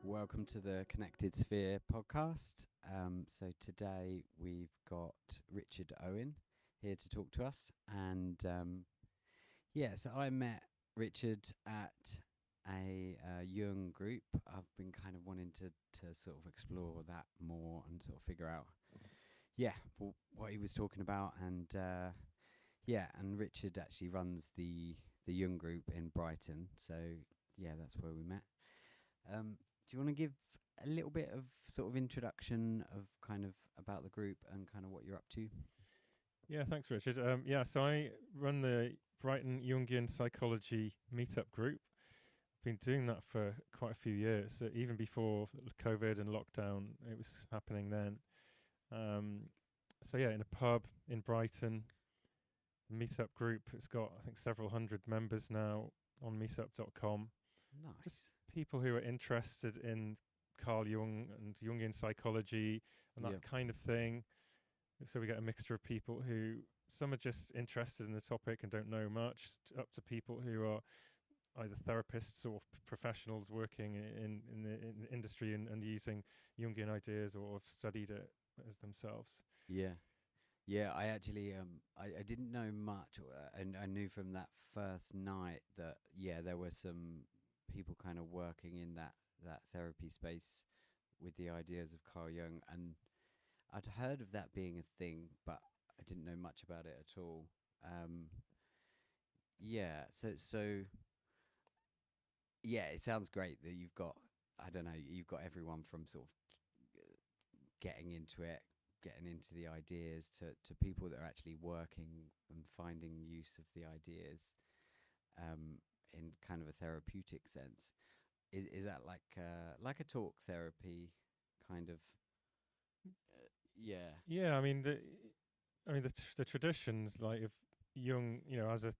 welcome to the Connected Sphere podcast. So today we've got Richard Owen here to talk to us. And so I met Richard at a Jung group. I've been kind of wanting to sort of explore that more and sort of figure out, what he was talking about. And and Richard actually runs the Jung group in Brighton. So that's where we met. Do you want to give a little bit of sort of introduction of kind of about the group and kind of what you're up to? Yeah, thanks, Richard. So I run the Brighton Jungian psychology meetup group. I've been doing that for quite a few years, even before COVID and lockdown. It was happening then. In a pub in Brighton, meetup group. It's got, I think, several hundred members now on meetup.com. Nice. Just people who are interested in Carl Jung and Jungian psychology and that kind of thing. So we get a mixture of people who, some are just interested in the topic and don't know much, up to people who are either therapists or professionals working in the industry and using Jungian ideas or have studied it as themselves. Yeah, I actually I didn't know much, and I knew from that first night that there were some people kind of working in that therapy space with the ideas of Carl Jung, and I'd heard of that being a thing, but I didn't know much about it at all. It sounds great that you've got, you've got everyone from sort of getting into it, getting into the ideas to people that are actually working and finding use of the ideas in kind of a therapeutic sense. Is that like a talk therapy kind of? Yeah, I mean the traditions like of Jung, as a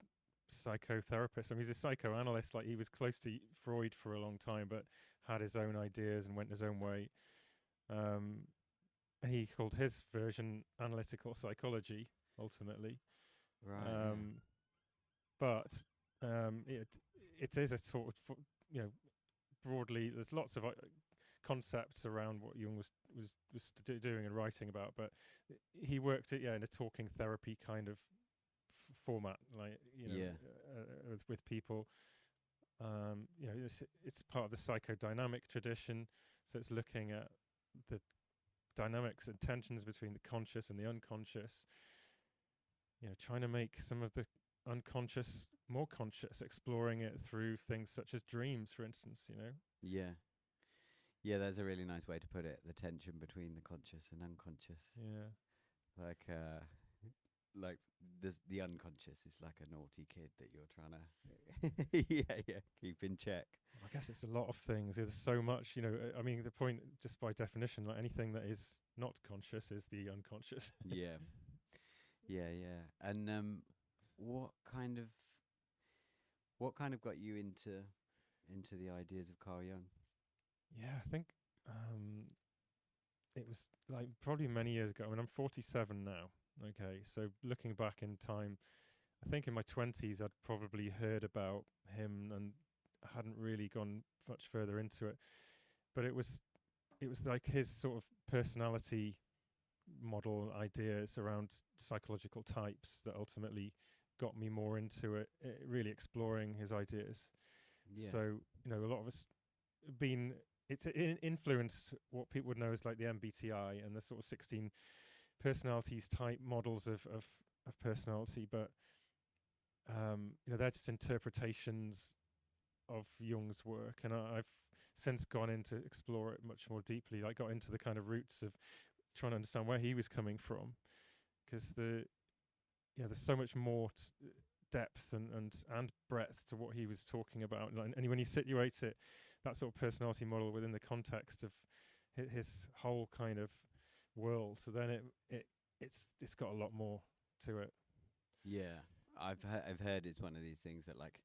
psychotherapist. I mean, he's a psychoanalyst. Like, he was close to Freud for a long time, but had his own ideas and went his own way. He called his version analytical psychology, ultimately. Right. But it is a sort of, broadly, there's lots of concepts around what Jung was doing and writing about, but he worked it in a talking therapy kind of format, like with people. It's part of the psychodynamic tradition, so it's looking at the dynamics and tensions between the conscious and the unconscious. Trying to make some of the unconscious more conscious, exploring it through things such as dreams, for instance. Yeah, that's a really nice way to put it. The tension between the conscious and unconscious. Yeah. Like the unconscious is like a naughty kid that you're trying to keep in check. I guess it's a lot of things. There's so much, I mean, the point, just by definition, like anything that is not conscious is the unconscious. Yeah. And what kind of got you into the ideas of Carl Jung? Yeah, I think it was like probably many years ago. I mean, I'm 47 now. Okay, so looking back in time, I think in my 20s I'd probably heard about him and hadn't really gone much further into it. But it was like his sort of personality model ideas around psychological types that ultimately got me more into it, really exploring his ideas. So, a lot of us it's influenced what people would know as like the MBTI and the sort of 16 personalities type models of personality, but they're just interpretations of Jung's work, and I've since gone in to explore it much more deeply. I got into the kind of roots of trying to understand where he was coming from, because there's so much more depth and breadth to what he was talking about, and when you situate it, that sort of personality model within the context of his whole kind of world, so then it's got a lot more to it. I've heard it's one of these things that, like,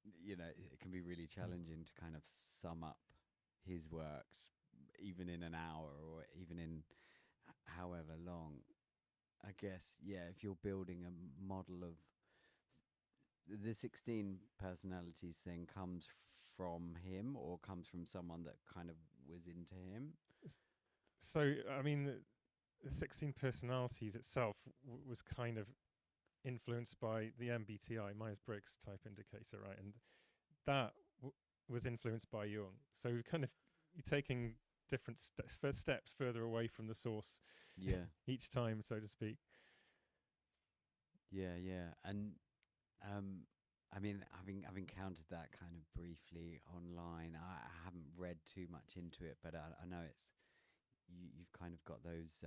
it can be really challenging to kind of sum up his works even in an hour or even in however long. I guess if you're building a model of the 16 personalities thing comes from him or comes from someone that kind of was into him? So, I mean, the 16 personalities itself was kind of influenced by the MBTI, Myers-Briggs type indicator, right? And that was influenced by Jung. So you're taking different steps further away from the source Yeah. each time, so to speak. Yeah, yeah. And I mean, I've encountered that kind of briefly online. I haven't read too much into it, but I know it's you've kind of got those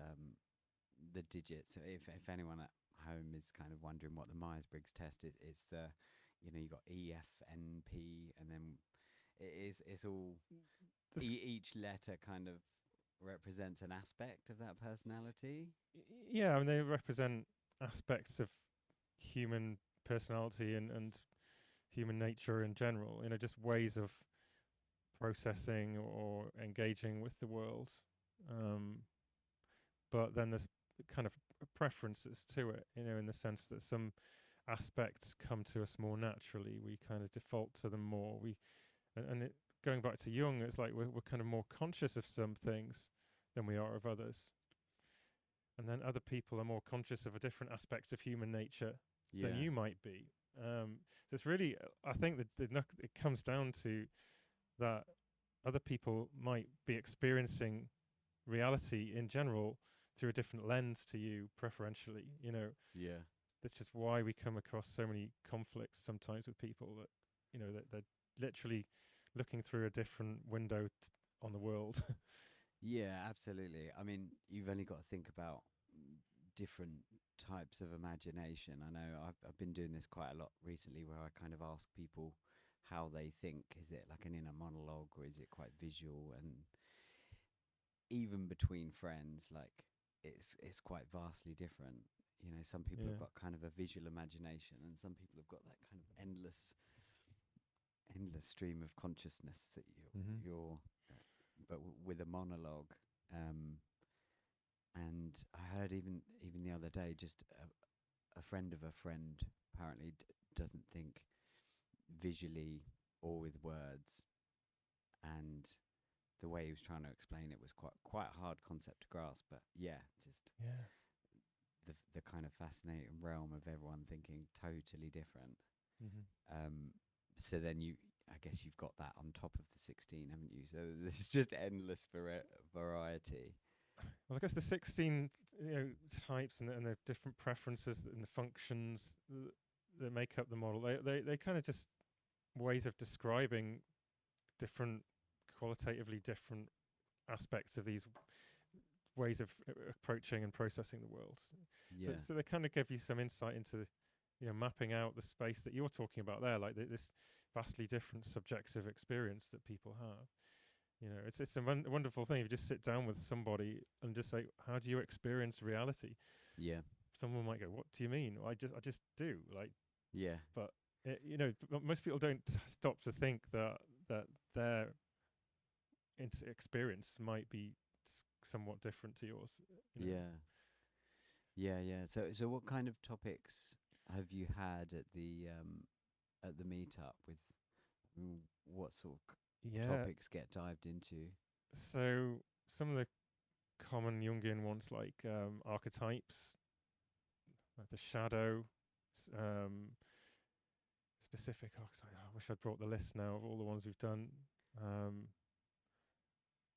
the digits. So if anyone at home is kind of wondering what the Myers-Briggs test is, it's the, you know, you got E, F, N, P, and then it's all each letter kind of represents an aspect of that personality. Yeah, I mean, they represent aspects of human personality and human nature in general, you know, just ways of processing or engaging with the world. But then there's kind of preferences to it, you know, in the sense that some aspects come to us more naturally. We kind of default to them more. Going back to Jung, it's like we're kind of more conscious of some things than we are of others. And then other people are more conscious of a different aspects of human nature than you might be. So it's really, I think that it comes down to that other people might be experiencing reality in general through a different lens to you, preferentially, you know. Yeah. That's just why we come across so many conflicts sometimes with people that, you know, that they're literally looking through a different window on the world. Yeah, absolutely. I mean, you've only got to think about different types of imagination. I know I've been doing this quite a lot recently, where I kind of ask people how they think. Is it like an inner monologue, or is it quite visual? And even between friends, like it's quite vastly different. You know, some people have got kind of a visual imagination, and some people have got that kind of endless stream of consciousness that you're but with a monologue. And I heard even the other day, just a friend of a friend apparently doesn't think visually or with words, and the way he was trying to explain it was quite a hard concept to grasp. But the kind of fascinating realm of everyone thinking totally different. So then I guess you've got that on top of the 16, haven't you? So there's just endless variety. Well, I guess the 16, you know, types and the different preferences and the functions that make up the model, they kind of just ways of describing different, qualitatively different aspects of these ways of approaching and processing the world. Yeah. So they kind of give you some insight into, you know, mapping out the space that you're talking about there, like this vastly different subjective experience that people have. You know, it's a wonderful thing. You just sit down with somebody and just say, how do you experience reality? Yeah. Someone might go, what do you mean? I just do, like. Yeah. But you know, most people don't stop to think that their experience might be somewhat different to yours. You know? Yeah. So what kind of topics have you had at the meetup? With what sort of topics get dived into? So some of the common Jungian ones, like archetypes, like the shadow, specific archetype. I wish I'd brought the list now of all the ones we've done.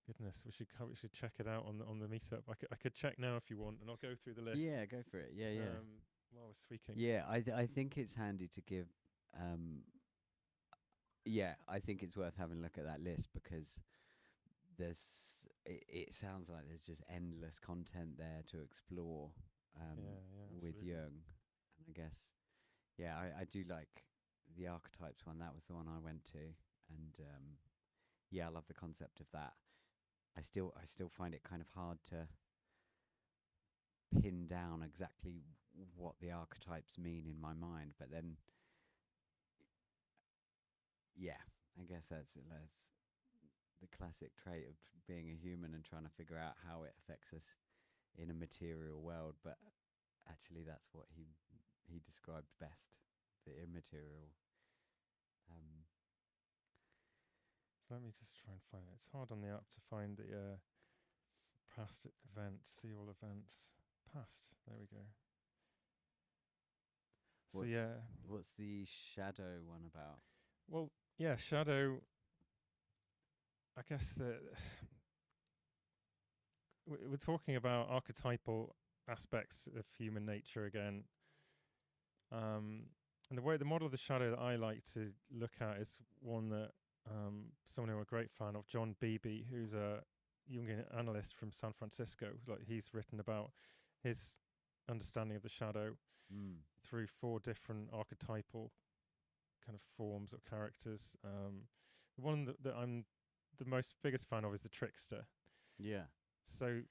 Goodness, we should check it out on the meetup. I could check now if you want, and I'll go through the list. Yeah, go for it. Yeah. While we're speaking. Yeah, I think it's handy to give. Yeah, I think it's worth having a look at that list, because it sounds like there's just endless content there to explore with Jung. And I guess, I do like the archetypes one. That was the one I went to, and I love the concept of that. I still find it kind of hard to pin down exactly what the archetypes mean in my mind, but then I guess that's the classic trait of being a human and trying to figure out how it affects us in a material world. But actually, that's what he described best, the immaterial. So let me just try and find it. It's hard on the app to find the past events. See all events past. There we go. What's the shadow one about? Well, yeah, shadow. I guess we're talking about archetypal aspects of human nature again. And the model of the shadow that I like to look at is one that someone who I'm a great fan of, John Beebe, who's a Jungian analyst from San Francisco. Like, he's written about his understanding of the shadow through 4 different archetypal kind of forms or characters. The one that I'm the most biggest fan of is the trickster. Yeah. So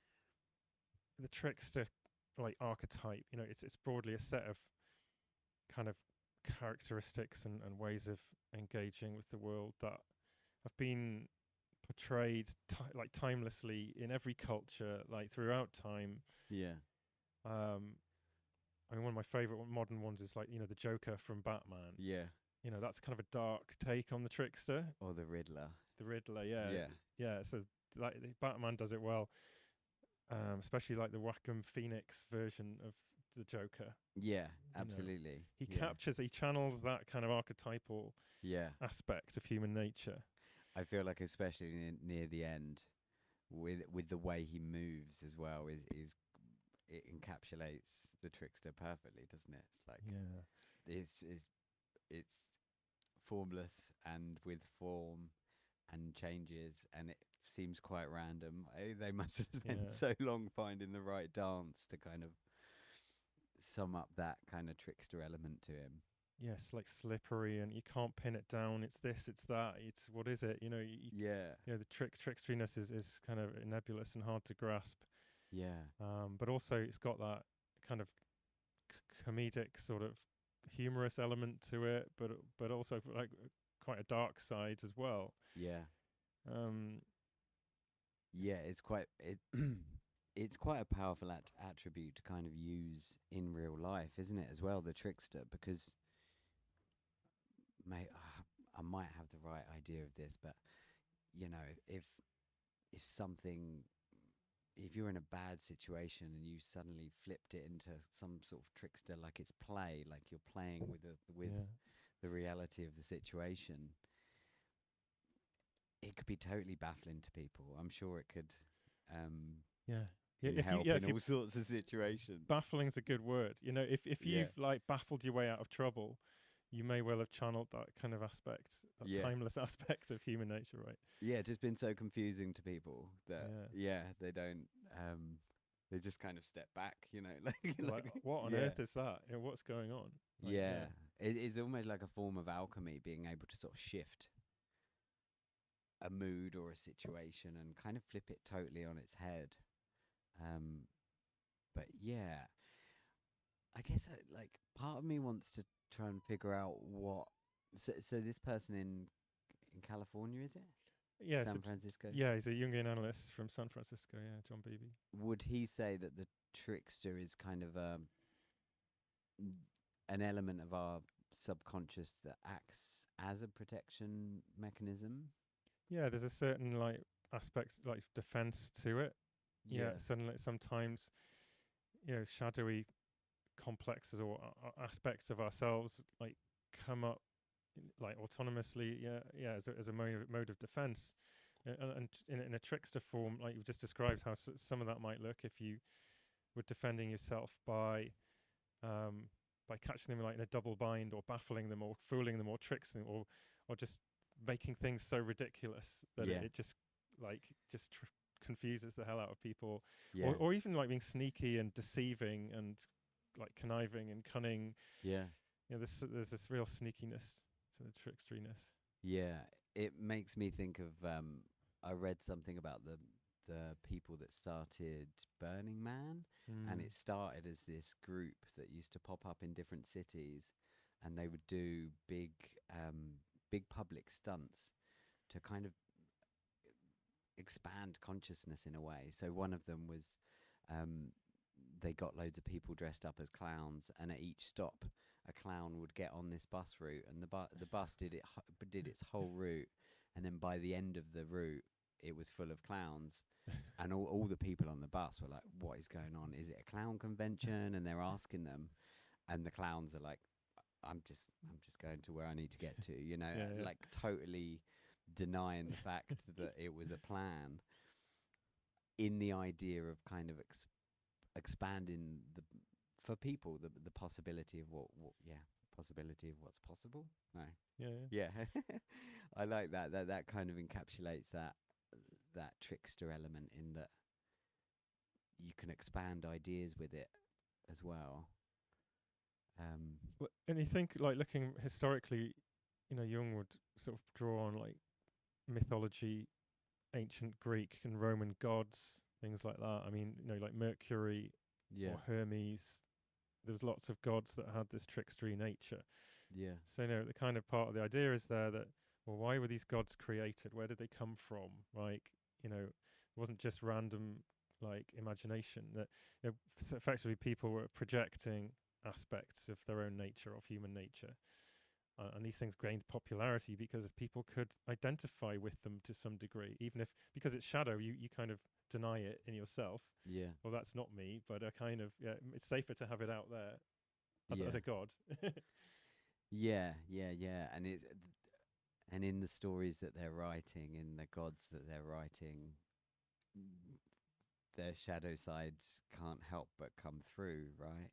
the trickster, like archetype, it's broadly a set of kind of characteristics and ways of engaging with the world that have been portrayed like timelessly in every culture, like throughout time. Yeah. I mean, one of my favorite modern ones is like, the Joker from Batman. Yeah. That's kind of a dark take on the trickster. Or the Riddler. The Riddler, yeah. So like Batman does it well, especially like the Wacom Phoenix version of the Joker. Yeah, absolutely. He channels that kind of archetypal aspect of human nature. I feel like especially near the end, with the way he moves as well, is it encapsulates the trickster perfectly, doesn't it? It's like it's formless and with form and changes, and it seems quite random. They must have spent so long finding the right dance to kind of sum up that kind of trickster element to him. Yes, like slippery, and you can't pin it down. It's this, it's that. It's what is it? The tricksteriness is kind of nebulous and hard to grasp. Yeah. But also it's got that kind of comedic sort of humorous element to it, but also like quite a dark side as well. Yeah. It's quite it's quite a powerful attribute to kind of use in real life, isn't it, as well, the trickster? Because I might have the right idea of this, but if you're in a bad situation and you suddenly flipped it into some sort of trickster, like it's play, like you're playing with the reality of the situation, it could be totally baffling to people. I'm sure it could help in all sorts of situations. Baffling's a good word. If you've like baffled your way out of trouble, you may well have channeled that kind of aspect, that timeless aspect of human nature, right? Yeah, just been so confusing to people that they don't they just kind of step back, like what on earth is that? What's going on? Like, it's almost like a form of alchemy, being able to sort of shift a mood or a situation and kind of flip it totally on its head. But yeah, I guess like part of me wants to try and figure out what. So this person in California, is it? Yeah, San Francisco. Yeah, he's a Jungian analyst from San Francisco. Yeah, John Beebe. Would he say that the trickster is kind of an element of our subconscious that acts as a protection mechanism? Yeah, there's a certain like aspect, like defense to it. Yeah, suddenly sometimes, shadowy complexes or aspects of ourselves like come up like autonomously, as a mode of defense, and in a trickster form, like you've just described, how some of that might look if you were defending yourself by catching them like in a double bind, or baffling them, or fooling them, or tricksing them, or just making things so ridiculous that it just confuses the hell out of people, or even like being sneaky and deceiving and like conniving and cunning. There's this real sneakiness to the tricksteriness. It makes me think of I read something about the people that started Burning Man, and it started as this group that used to pop up in different cities, and they would do big public stunts to kind of expand consciousness in a way. So one of them was they got loads of people dressed up as clowns, and at each stop a clown would get on this bus route, and the bus did its whole route, And then by the end of the route, it was full of clowns. And all the people on the bus were like, what is going on? Is it a clown convention? And they're asking them. And the clowns are like, I'm just going to where I need to get to, you know, like totally denying the fact that it was a plan, in the idea of kind of expanding for people the possibility of possibility of what's possible. No. Yeah. I like that kind of encapsulates that trickster element, in that you can expand ideas with it as well. And you think, like, looking historically, you know, Jung would sort of draw on like mythology, ancient Greek and Roman gods, things like that. I mean, you know, like Mercury or Hermes. There was lots of gods that had this trickstery nature. Yeah. So, you know, the kind of part of the idea is there that, well, why were these gods created? Where did they come from? Like, you know, it wasn't just random, like, imagination. That, you know, so effectively people were projecting aspects of their own nature, of human nature. And these things gained popularity because people could identify with them to some degree, even if, because it's shadow, you kind of deny it in yourself. Yeah. Well, that's not me, but I kind of, it's safer to have it out there as a god. Yeah. And in the stories that they're writing, in the gods that they're writing, their shadow sides can't help but come through, right?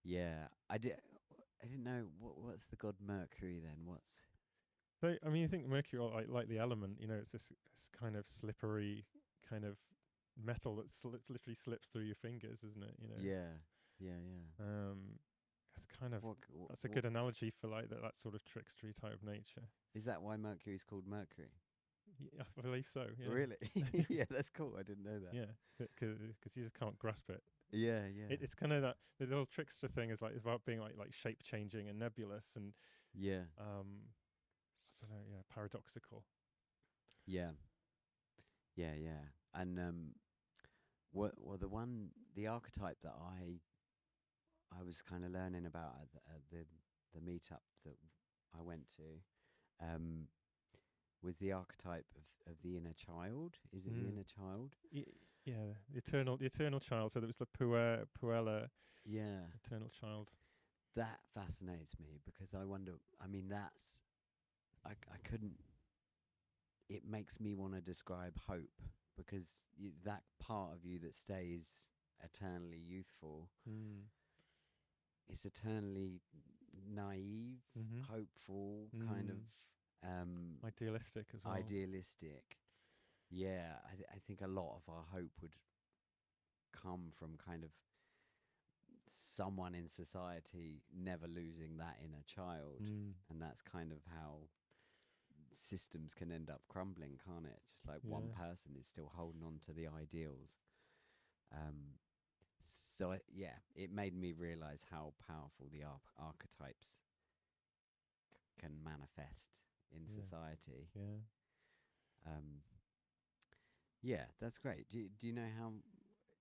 Yeah. I didn't know what's the god Mercury then. What's so? I mean, you think Mercury, like the element, you know, it's this kind of slippery kind of metal that literally slips through your fingers, isn't it? You know. Yeah. It's kind of that's a good analogy for like that sort of trickstery type of nature. Is that why Mercury's called Mercury? Yeah, I believe so. Yeah. Really? Yeah, that's cool. I didn't know that. Yeah, because you just can't grasp it. Yeah. It's kind of that the little trickster thing is like it's about being like shape changing and nebulous and I don't know, paradoxical. Yeah. And the archetype that I was kind of learning about at the meetup that I went to was the archetype of the inner child. Is it the inner child? Yeah, the eternal child. So there was the puella. Yeah, eternal child. That fascinates me because I wonder. I mean, I couldn't. It makes me want to describe hope, because that part of you that stays eternally youthful is eternally naive, hopeful, kind of idealistic as well. Idealistic. Yeah, I think a lot of our hope would come from kind of someone in society never losing that inner child, and that's kind of how systems can end up crumbling, can't it? Just like one person is still holding on to the ideals. So it made me realize how powerful the archetypes can manifest in society. Yeah, that's great. Do you know how?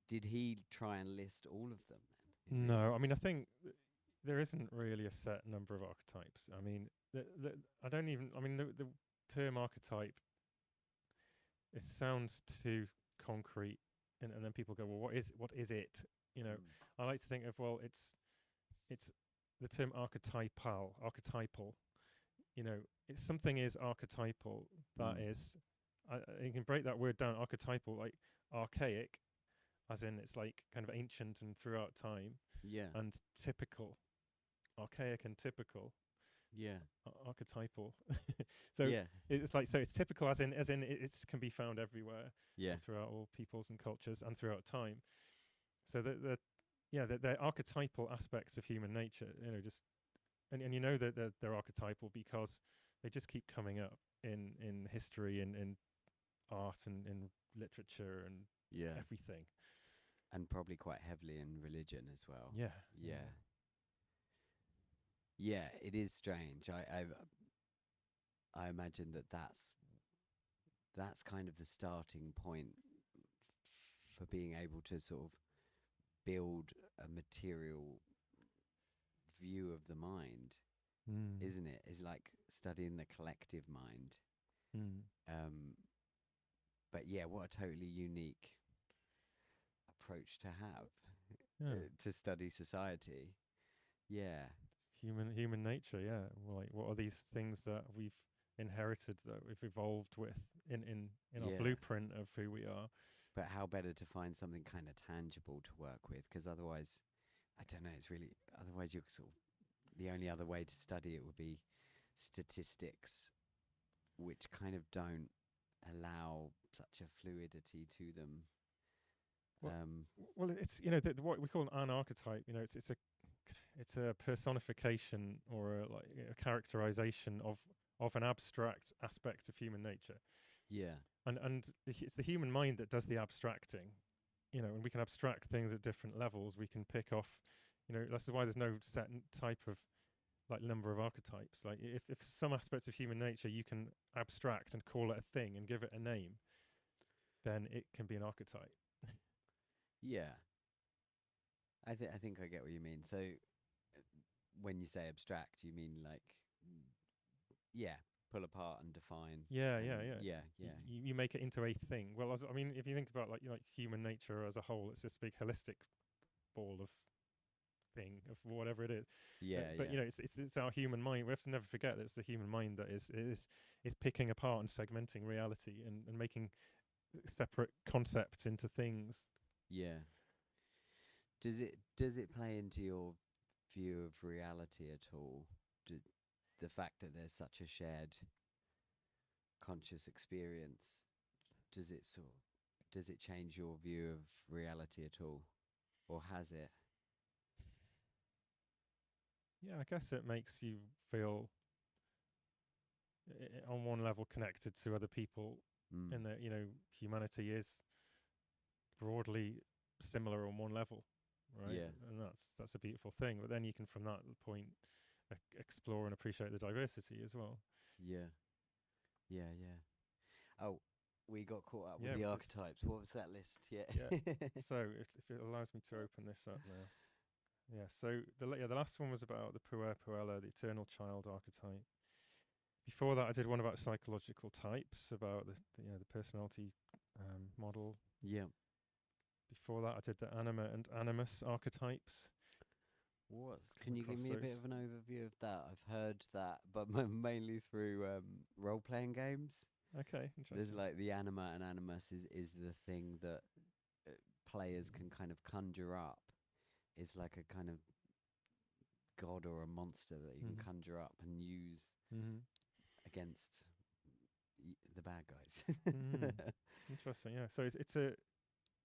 Did he try and list all of them then? No, I mean, I think there isn't really a set number of archetypes. I mean, I don't even. I mean, the term archetype, it sounds too concrete, and then people go, well, what is it? You know, I like to think of, well, it's the term archetypal. You know, something is archetypal. That is, you can break that word down. Archetypal, like archaic, as in it's like kind of ancient and throughout time. Yeah. And typical, archaic and typical. Yeah. Archetypal. So it's like, so it's typical as in it can be found everywhere. Yeah. Throughout all peoples and cultures and throughout time. So the archetypal aspects of human nature, you know, just and you know that they're archetypal because they just keep coming up in history and in art and in literature and everything. And probably quite heavily in religion as well. Yeah. Yeah, it is strange. I imagine that's kind of the starting point for being able to sort of build a material view of the mind, isn't it? Is like studying the collective mind. But yeah, what a totally unique approach to have Yeah. to study society. Yeah. Human nature, yeah. Well, like, what are these things that we've inherited, that we've evolved with in our Yeah. blueprint of who we are? But how better to find something kind of tangible to work with? Because otherwise, I don't know, it's really, otherwise, you're sort of, the only other way to study it would be statistics, which kind of don't allow such a fluidity to them. Well, well, it's, you know, what we call an archetype. You know, it's a personification or a, like, a characterization of an abstract aspect of human nature. Yeah. And it's the human mind that does the abstracting. You know, and we can abstract things at different levels. We can pick off, you know, that's why there's no set type of like number of archetypes. Like if some aspects of human nature you can abstract and call it a thing and give it a name, then it can be an archetype. Yeah. I think I get what you mean. So when you say abstract, you mean like, yeah, pull apart and define. Yeah, and yeah, yeah. Yeah. You make it into a thing. Well, I mean, if you think about like human nature as a whole, it's this big holistic ball of thing of whatever it is. Yeah. But Yeah. you know, it's our human mind. We have to never forget that it's the human mind that is picking apart and segmenting reality and making separate concepts into things. Yeah. Does it play into your view of reality at all? The fact that there's such a shared conscious experience, does it change your view of reality at all, or has it? Yeah, I guess it makes you feel on one level connected to other people, and that, you know, humanity is broadly similar on one level, right? Yeah. And that's a beautiful thing. But then you can, from that point, explore and appreciate the diversity as well. Yeah. Yeah. Yeah. Oh, we got caught up Yeah, with we the did. archetypes. What was that list? Yeah. Yeah. So if it allows me to open this up now. Yeah, so the last one was about the puer puella, the eternal child archetype. Before that, I did one about psychological types, about the personality model. Yeah. Before that, I did the anima and animus archetypes. Can you give me a bit of an overview of that? I've heard that, but mainly through role-playing games. Okay, interesting. There's like the anima and animus is the thing that players can kind of conjure up. It's like a kind of god or a monster that you can conjure up and use against the bad guys. Interesting, yeah. So it's a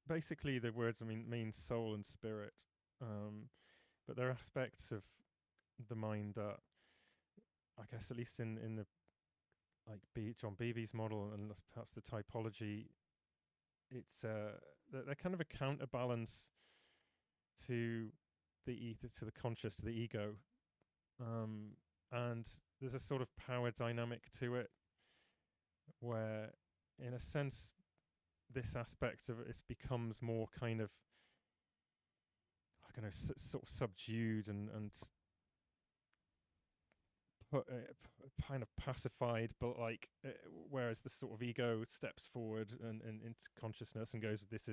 basically the words mean soul and spirit, but there are aspects of the mind that I guess, at least in the like John Beebe's model and perhaps the typology, it's they're kind of a counterbalance to to the conscious, to the ego, and there's a sort of power dynamic to it, where, in a sense, this aspect of it becomes more kind of, I don't know, sort of subdued and kind of pacified, but like whereas the sort of ego steps forward and into consciousness and goes, this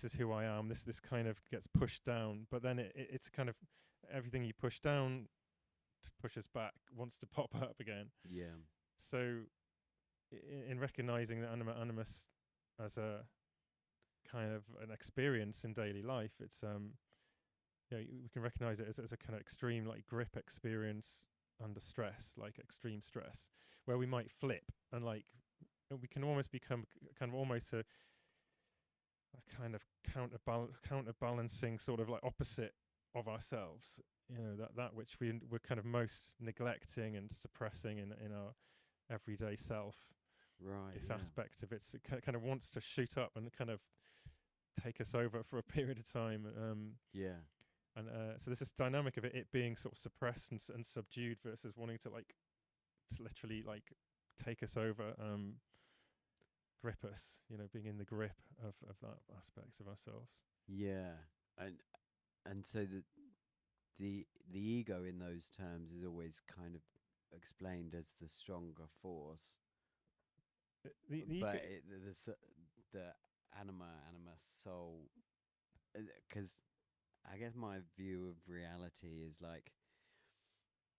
is who I am. This kind of gets pushed down, but then it's kind of everything you push down pushes back, wants to pop up again. Yeah. So in recognizing the animus as a kind of an experience in daily life, it's we can recognize it as a kind of extreme like grip experience under stress, like extreme stress, where we might flip and like we can almost become kind of almost a kind of counterbalancing sort of like opposite of ourselves, that which we're kind of most neglecting and suppressing in our everyday self. Right. This aspect of it kind of wants to shoot up and kind of take us over for a period of time. Yeah. And so there's this dynamic of it being sort of suppressed and subdued versus wanting to literally like take us over, grip us, being in the grip of that aspect of ourselves. Yeah. And so the ego in those terms is always kind of explained as the stronger force, The ego. but the anima soul, because I guess my view of reality is like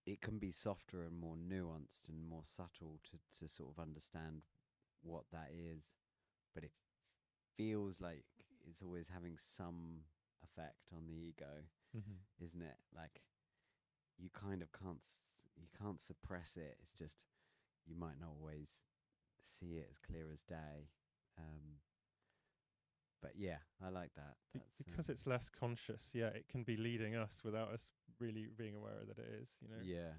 it can be softer and more nuanced and more subtle to sort of understand what that is, but it feels like it's always having some effect on the ego, isn't it? Like you kind of you can't suppress it. It's just you might not always see it as clear as day. But yeah, I like that. That's Because it's less conscious. Yeah, it can be leading us without us really being aware that it is. yeah,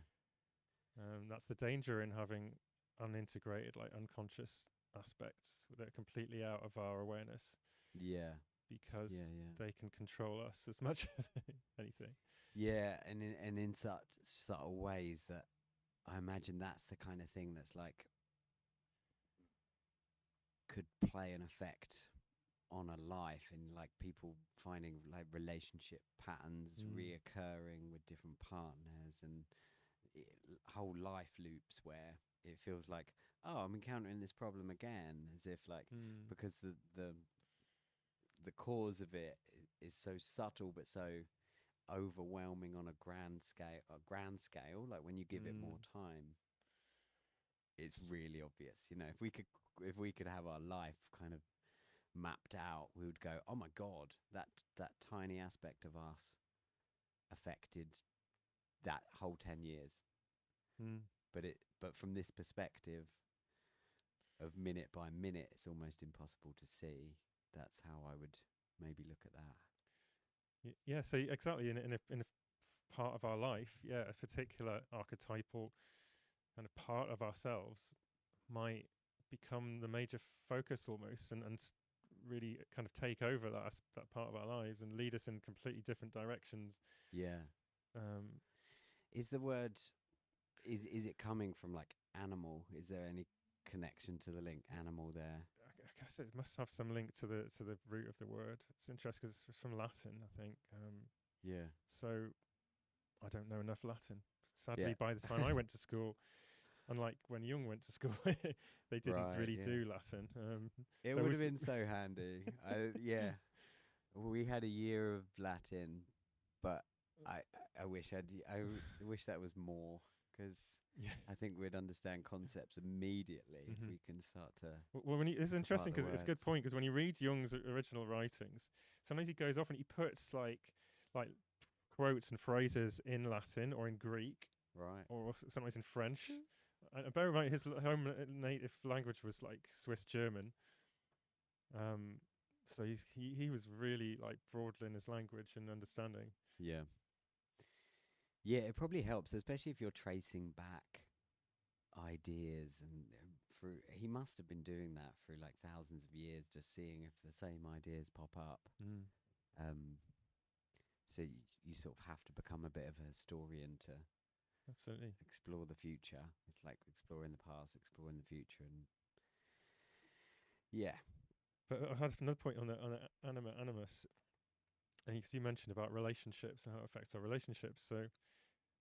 That's the danger in having unintegrated, like unconscious aspects that are completely out of our awareness, yeah, because yeah. they can control us as much as anything. Yeah, and in such subtle ways that I imagine that's the kind of thing that's like could play an effect on a life, in like people finding like relationship patterns reoccurring with different partners, and whole life loops where it feels like, oh, I'm encountering this problem again, as if like because the cause of it is so subtle but so overwhelming on a grand scale, like when you give it more time, it's really obvious. If we could have our life kind of mapped out, we would go, oh my god, that tiny aspect of us affected that whole 10 years. But from this perspective of minute by minute, it's almost impossible to see. That's how I would maybe look at that. Yeah, so exactly, in a part of our life, yeah, a particular archetypal kind of part of ourselves might become the major focus almost, and really kind of take over that part of our lives and lead us in completely different directions. Yeah. Is the word, is it coming from like animal? Is there any connection to the link animal there? I guess it must have some link to the root of the word. It's interesting because it's from Latin, I think. Yeah. So I don't know enough Latin. Sadly, Yeah. by the time I went to school, unlike when Jung went to school, they didn't really do Latin. It would have been so handy. Yeah. We had a year of Latin, but I wish I wish that was more, because I think we'd understand concepts immediately if we can start to. Well, it's interesting because it's a good point, because when you read Jung's original writings, sometimes he goes off and he puts like quotes and phrases in Latin or in Greek, right, or sometimes in French. And bear in mind, his home native language was like Swiss German. So he was really like broad in his language and understanding. Yeah. Yeah, it probably helps, especially if you're tracing back ideas, and through he must have been doing that through like thousands of years, just seeing if the same ideas pop up. So you sort of have to become a bit of a historian to absolutely explore the future. It's like exploring the past, exploring the future, and yeah. But I had another point on the animus, and you mentioned about relationships and how it affects our relationships. So,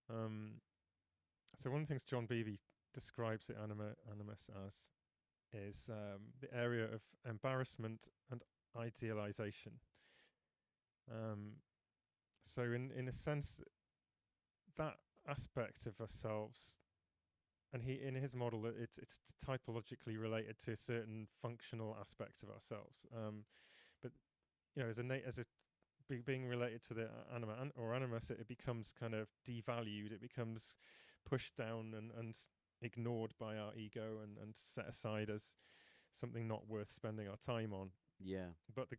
so one of the things John Beebe describes the animus as is the area of embarrassment and idealization. So in a sense, that aspect of ourselves, and he in his model, it's typologically related to a certain functional aspect of ourselves. But as a being related to the anima or animus, it becomes kind of devalued. It becomes pushed down and ignored by our ego and set aside as something not worth spending our time on. Yeah. But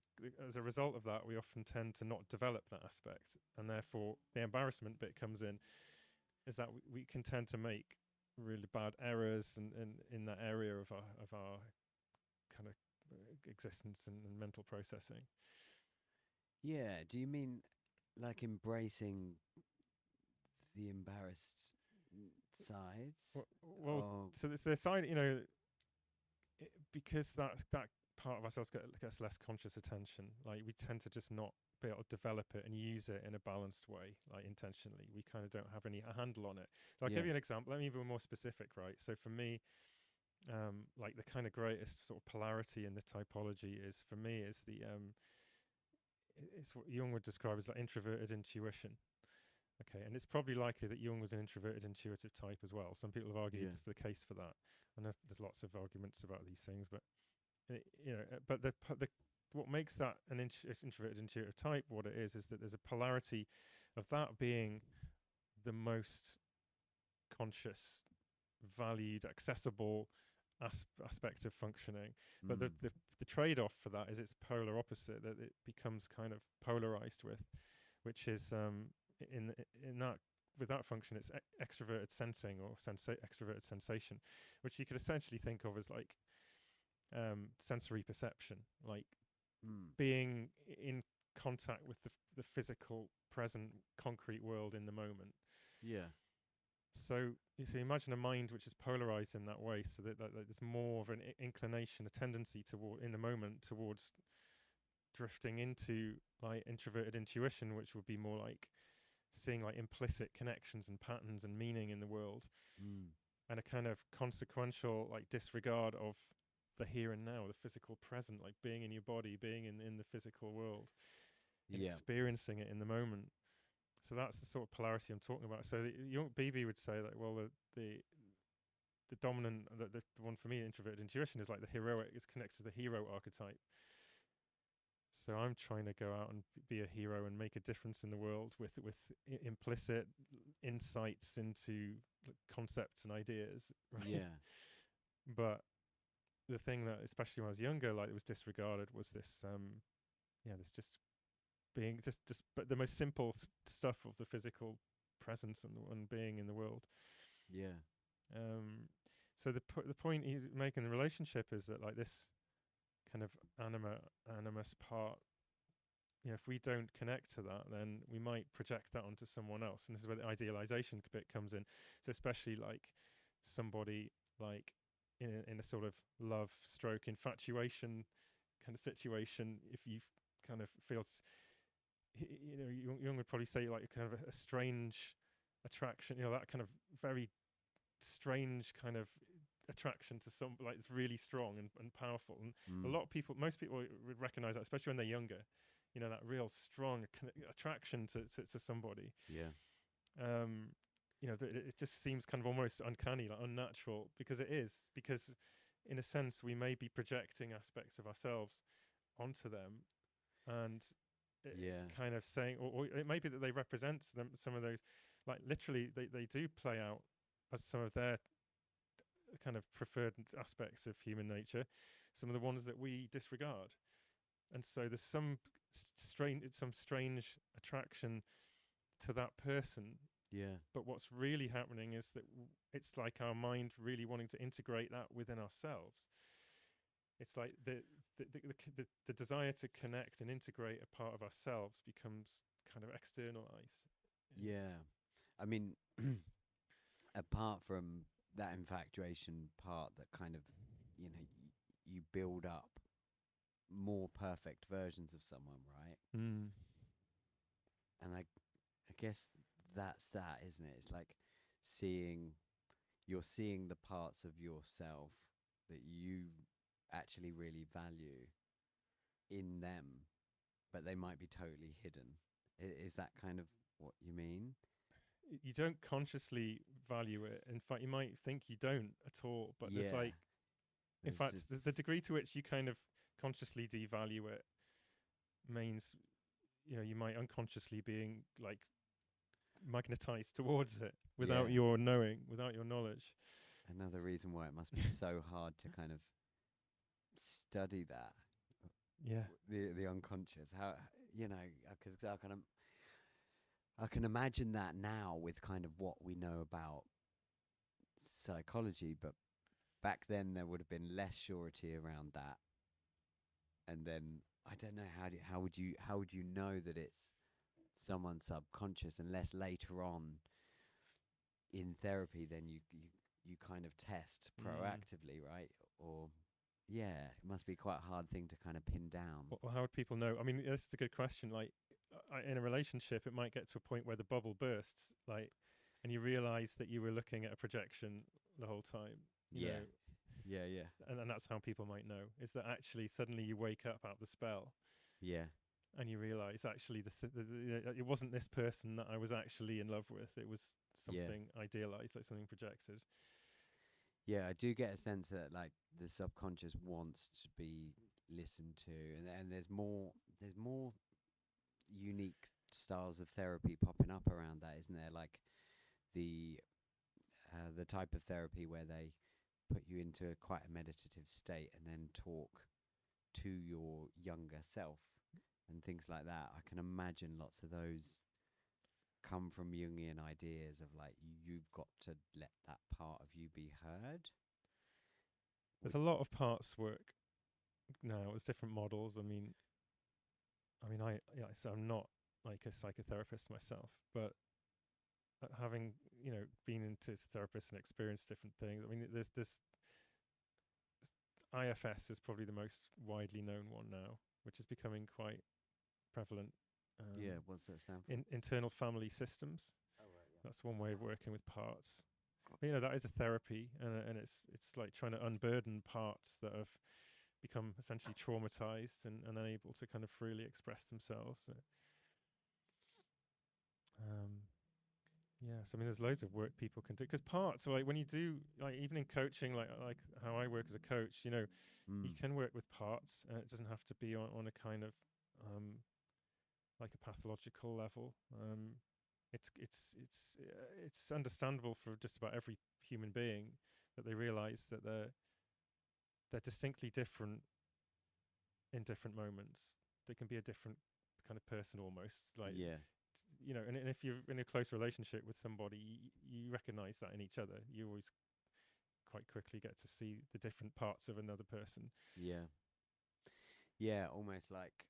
as a result of that, we often tend to not develop that aspect, and therefore the embarrassment bit comes in. Is that we can tend to make really bad errors in that area of our kind of existence and mental processing. Yeah. Do you mean like embracing the embarrassed sides? Well, so it's the side, because that part of ourselves gets less conscious attention. Like we tend to just not be able to develop it and use it in a balanced way, like intentionally. We kind of don't have any a handle on it. So I'll give you an example. Let me be more specific, right? So for me, like the kind of greatest sort of polarity in the typology is, for me, is the it's what Jung would describe as like introverted intuition. Okay, and it's probably likely that Jung was an introverted intuitive type as well. Some people have argued for the case for that. I know there's lots of arguments about these things, but but the what makes that an introverted intuitive type, what it is that there's a polarity of that being the most conscious, valued, accessible aspect of functioning. But the trade-off for that is its polar opposite, that it becomes kind of polarized with, which is in that, with that function, it's extroverted sensing or extroverted sensation, which you could essentially think of as like sensory perception, like being in contact with the physical, present, concrete world in the moment. Yeah. So you imagine a mind which is polarized in that way, so that there's more of an inclination, a tendency toward, in the moment, towards drifting into like introverted intuition, which would be more like seeing like implicit connections and patterns and meaning in the world, and a kind of consequential like disregard of the here and now, the physical present, like being in your body, being in the physical world, experiencing it in the moment. So that's the sort of polarity I'm talking about. So BB would say that, well, the dominant, the one for me, introverted intuition, is like the heroic. It's connected to the hero archetype. So I'm trying to go out and be a hero and make a difference in the world with implicit insights into concepts and ideas. Right? Yeah. But the thing that, especially when I was younger, like it was disregarded, was this this just being just but the most simple stuff of the physical presence and being in the world. Yeah. So the point he's making in the relationship is that like this kind of animus part, if we don't connect to that, then we might project that onto someone else, and this is where the idealization bit comes in. So especially like somebody like in a sort of love stroke infatuation kind of situation, if you kind of feel, Jung would probably say like kind of a strange attraction, that kind of very strange kind of attraction to some, like it's really strong and powerful, and most people would recognize that, especially when they're younger, that real strong attraction to somebody. It just seems kind of almost uncanny, like unnatural, because in a sense we may be projecting aspects of ourselves onto them, and kind of saying, or it may be that they represent some of those, like literally they do play out as some of their kind of preferred aspects of human nature, some of the ones that we disregard. And so there's some strange attraction to that person. But what's really happening is that it's like our mind really wanting to integrate that within ourselves. It's like the desire to connect and integrate a part of ourselves becomes kind of externalized. I mean, apart from that infatuation part, that kind of, you build up more perfect versions of someone, right? And I guess that's that, isn't it? It's like you're seeing the parts of yourself that you actually really value in them, but they might be totally hidden. Is that kind of what you mean? You don't consciously value it. In fact, you might think you don't at all, but there's like, in fact, the degree to which you kind of consciously devalue it means, you might unconsciously being like magnetized towards it without your knowing, without your knowledge. Another reason why it must be so hard to kind of study that. The unconscious. How, because I can imagine that now with kind of what we know about psychology, but back then there would have been less surety around that. And then I don't know, how would you know that it's someone's subconscious, unless later on in therapy then you kind of test proactively, right? Or it must be quite a hard thing to kind of pin down. Well, how would people know? I mean, this is a good question. Like, in a relationship, it might get to a point where the bubble bursts, like, and you realize that you were looking at a projection the whole time. You know, yeah. and that's how people might know, is that actually suddenly you wake up out of the spell. Yeah. And you realize actually it wasn't this person that I was actually in love with. It was something idealized, like something projected. Yeah, I do get a sense that like the subconscious wants to be listened to, and there's more unique styles of therapy popping up around that, isn't there? Like the type of therapy where they put you into quite a meditative state and then talk to your younger self and things like that. I can imagine lots of those come from Jungian ideas of like you've got to let that part of you be heard. There's a lot of parts work now. There's different models. I mean, so I'm not like a psychotherapist myself, but having been into therapists and experienced different things. I mean, there's this IFS is probably the most widely known one now, which is becoming quite prevalent. What's that stand for? Internal family systems. Oh, right, yeah. That's one way of working with parts. But, that is a therapy, and it's like trying to unburden parts that have become essentially traumatized and unable to kind of freely express themselves. So I mean, there's loads of work people can do, because parts, like when you do, like even in coaching, like how I work as a coach, you can work with parts, and it doesn't have to be on a kind of like a pathological level. It's understandable for just about every human being that they realize that they're distinctly different in different moments. They can be a different kind of person almost, like and if you're in a close relationship with somebody, you recognize that in each other. You always quite quickly get to see the different parts of another person. Almost like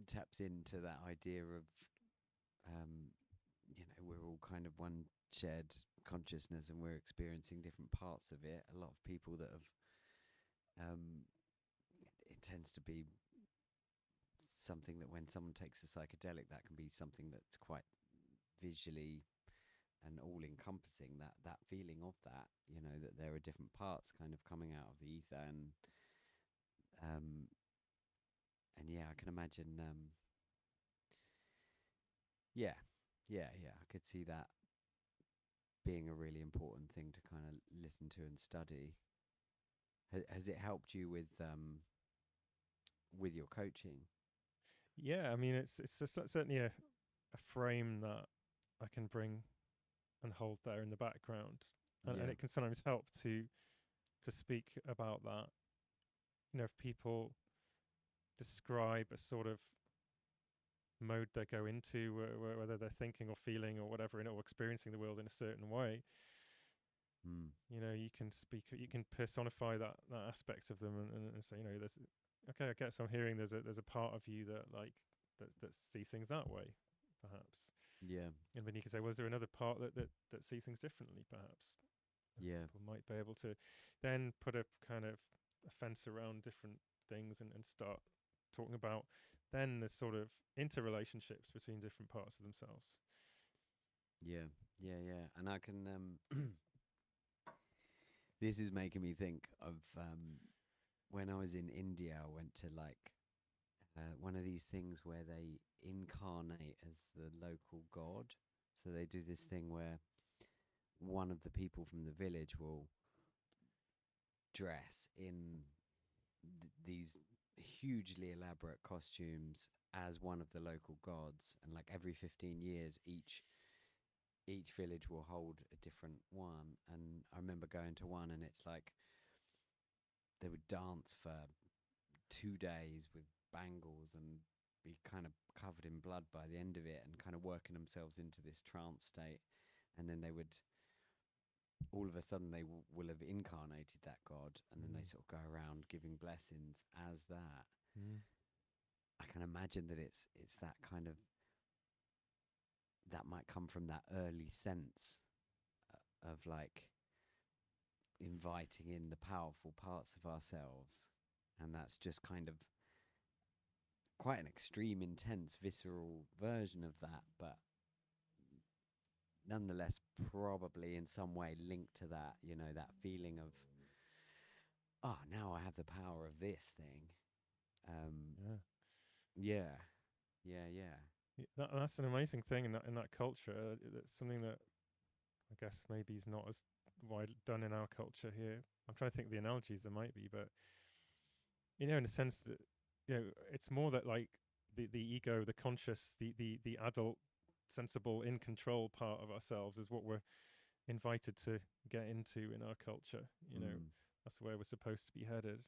taps into that idea of we're all kind of one shared consciousness and we're experiencing different parts of it. A lot of people that have it tends to be something that when someone takes a psychedelic, that can be something that's quite visually and all encompassing, that feeling of that, that there are different parts kind of coming out of the ether, and I can imagine I could see that being a really important thing to kind of listen to and study. Has it helped you with your coaching? Yeah, I mean, it's certainly a frame that I can bring and hold there in the background, and it can sometimes help to speak about that. If people describe a sort of mode they go into, whether they're thinking or feeling or whatever, or experiencing the world in a certain way, you can speak, you can personify that aspect of them, and say, there's, okay, I guess I'm hearing there's a part of you that that sees things that way, perhaps. And then you can say, well, is there another part that sees things differently, perhaps? And people might be able to then put a kind of a fence around different things and start talking about then the sort of interrelationships between different parts of themselves. And I can this is making me think of when I was in India. I went to like one of these things where they incarnate as the local god. So they do this thing where one of the people from the village will dress in these hugely elaborate costumes as one of the local gods, and like every 15 years each village will hold a different one. And I remember going to one, and it's like they would dance for 2 days with bangles and be kind of covered in blood by the end of it, and kind of working themselves into this trance state. And then they would, all of a sudden, they will have incarnated that god, and then they sort of go around giving blessings as that. I can imagine that it's that kind of, that might come from that early sense of like inviting in the powerful parts of ourselves, and that's just kind of quite an extreme, intense, visceral version of that, but nonetheless probably in some way linked to that, you know, that feeling of, oh, now I have the power of this thing. Yeah. Yeah, yeah, yeah. That's an amazing thing in that culture. It's something that I guess maybe is not as wide done in our culture here. I'm trying to think of the analogies there might be, but you know, in a sense that, you know, it's more that like the ego, the conscious, the adult, sensible, in control part of ourselves is what we're invited to get into in our culture. You know, that's where we're supposed to be headed.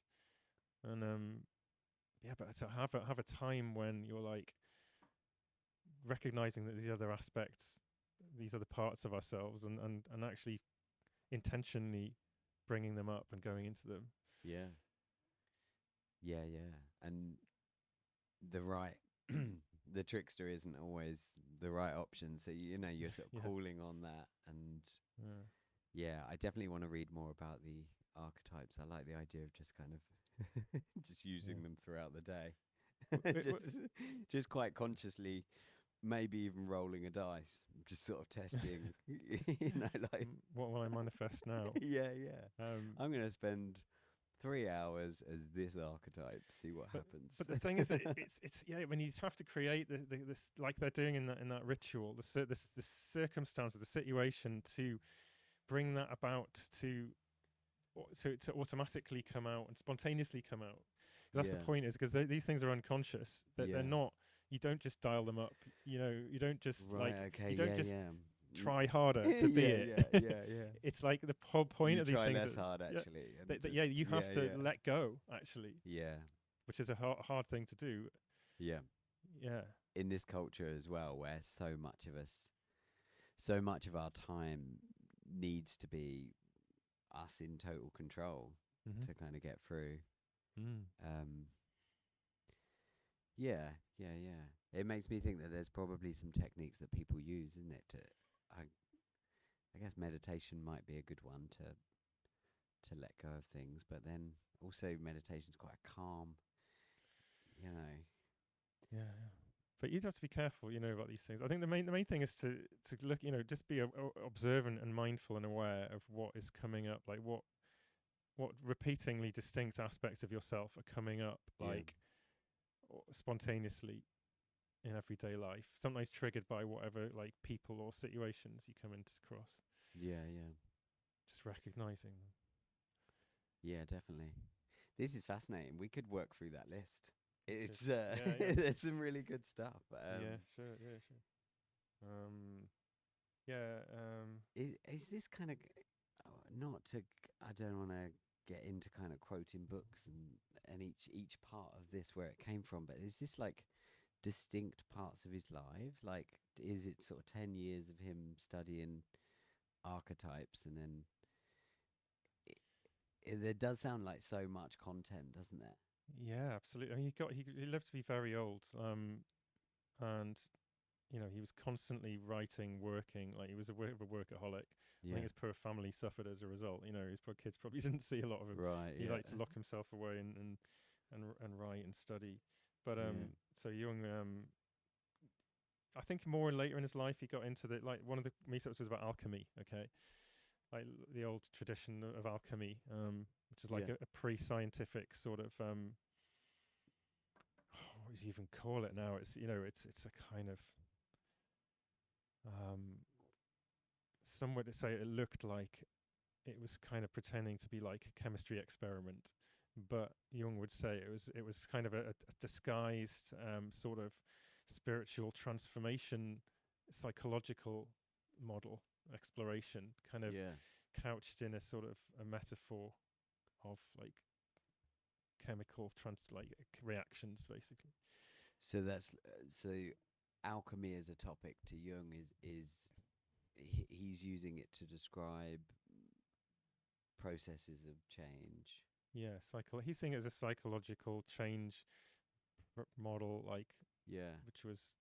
And yeah, but to have a time when you're like recognizing that these other aspects, these other parts of ourselves, and actually intentionally bringing them up and going into them. Yeah. Yeah, yeah. And the right the trickster isn't always the right option. So you know, you're sort of calling on that, and yeah, I definitely want to read more about the archetypes. I like the idea of just kind of just using them throughout the day. Just quite consciously, maybe even rolling a dice, just sort of testing. You know, like what will I manifest now? Yeah, yeah. I'm going to spend 3 hours as this archetype, see what happens. But the thing is, that it's yeah, when you have to create this, like they're doing in that ritual, the circumstance, the situation, to bring that about to automatically come out and spontaneously come out. That's the point, is because these things are unconscious. That they're not. You don't just dial them up. You know, you don't just you don't just try harder to be it. Yeah. It's like the whole point of these things. Try less hard, actually. You have to let go, actually. Yeah. Which is a hard thing to do. Yeah. Yeah. In this culture as well, where so much of our time needs to be us in total control to kind of get through. Yeah. It makes me think that there's probably some techniques that people use, isn't it? I guess meditation might be a good one to let go of things, but then also meditation's quite calm, you know. Yeah. But you'd have to be careful, you know, about these things. I think the main thing is to look, you know, just be observant and mindful and aware of what is coming up, like what repeatingly distinct aspects of yourself are coming up, like spontaneously in everyday life, sometimes triggered by whatever like people or situations you come into cross. Yeah. Just recognizing them. Yeah, definitely. This is fascinating. We could work through that list. It's there's some really good stuff. Sure. Is this kind of not to? I don't want to get into kind of quoting books and each part of this where it came from, but is this like distinct parts of his life? Like, is it sort of 10 years of him studying archetypes, and then there does sound like so much content, doesn't there? Yeah, absolutely. I mean, he lived to be very old, and you know, he was constantly writing, working. Like, he was a workaholic. I think his poor family suffered as a result. You know, his poor kids probably didn't see a lot of him. Right. He liked to lock himself away and write and study. But so Jung, I think more later in his life he got into one of the meetups was about alchemy. Okay, like the old tradition of alchemy, which is like a pre-scientific sort of what do you even call it now? It's, you know, it's a kind of some would say it looked like it was kind of pretending to be like a chemistry experiment, but Jung would say it was kind of a disguised sort of spiritual transformation, psychological model exploration, kind of couched in a sort of a metaphor of like chemical reactions, basically. So that's alchemy as a topic to Jung is he's using it to describe processes of change. Yeah, he's seeing it as a psychological change model, which was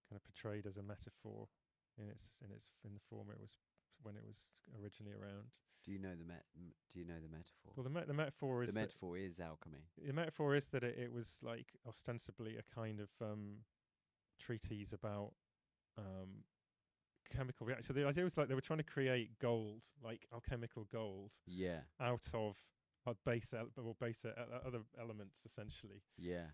kind of portrayed as a metaphor in the form it was when it was originally around. Do you know do you know the metaphor? Well, the metaphor is The metaphor is alchemy. the metaphor is that it was like ostensibly a kind of treatise about chemical reaction. So the idea was like they were trying to create gold, like alchemical gold, Yeah. out of other elements essentially. Yeah.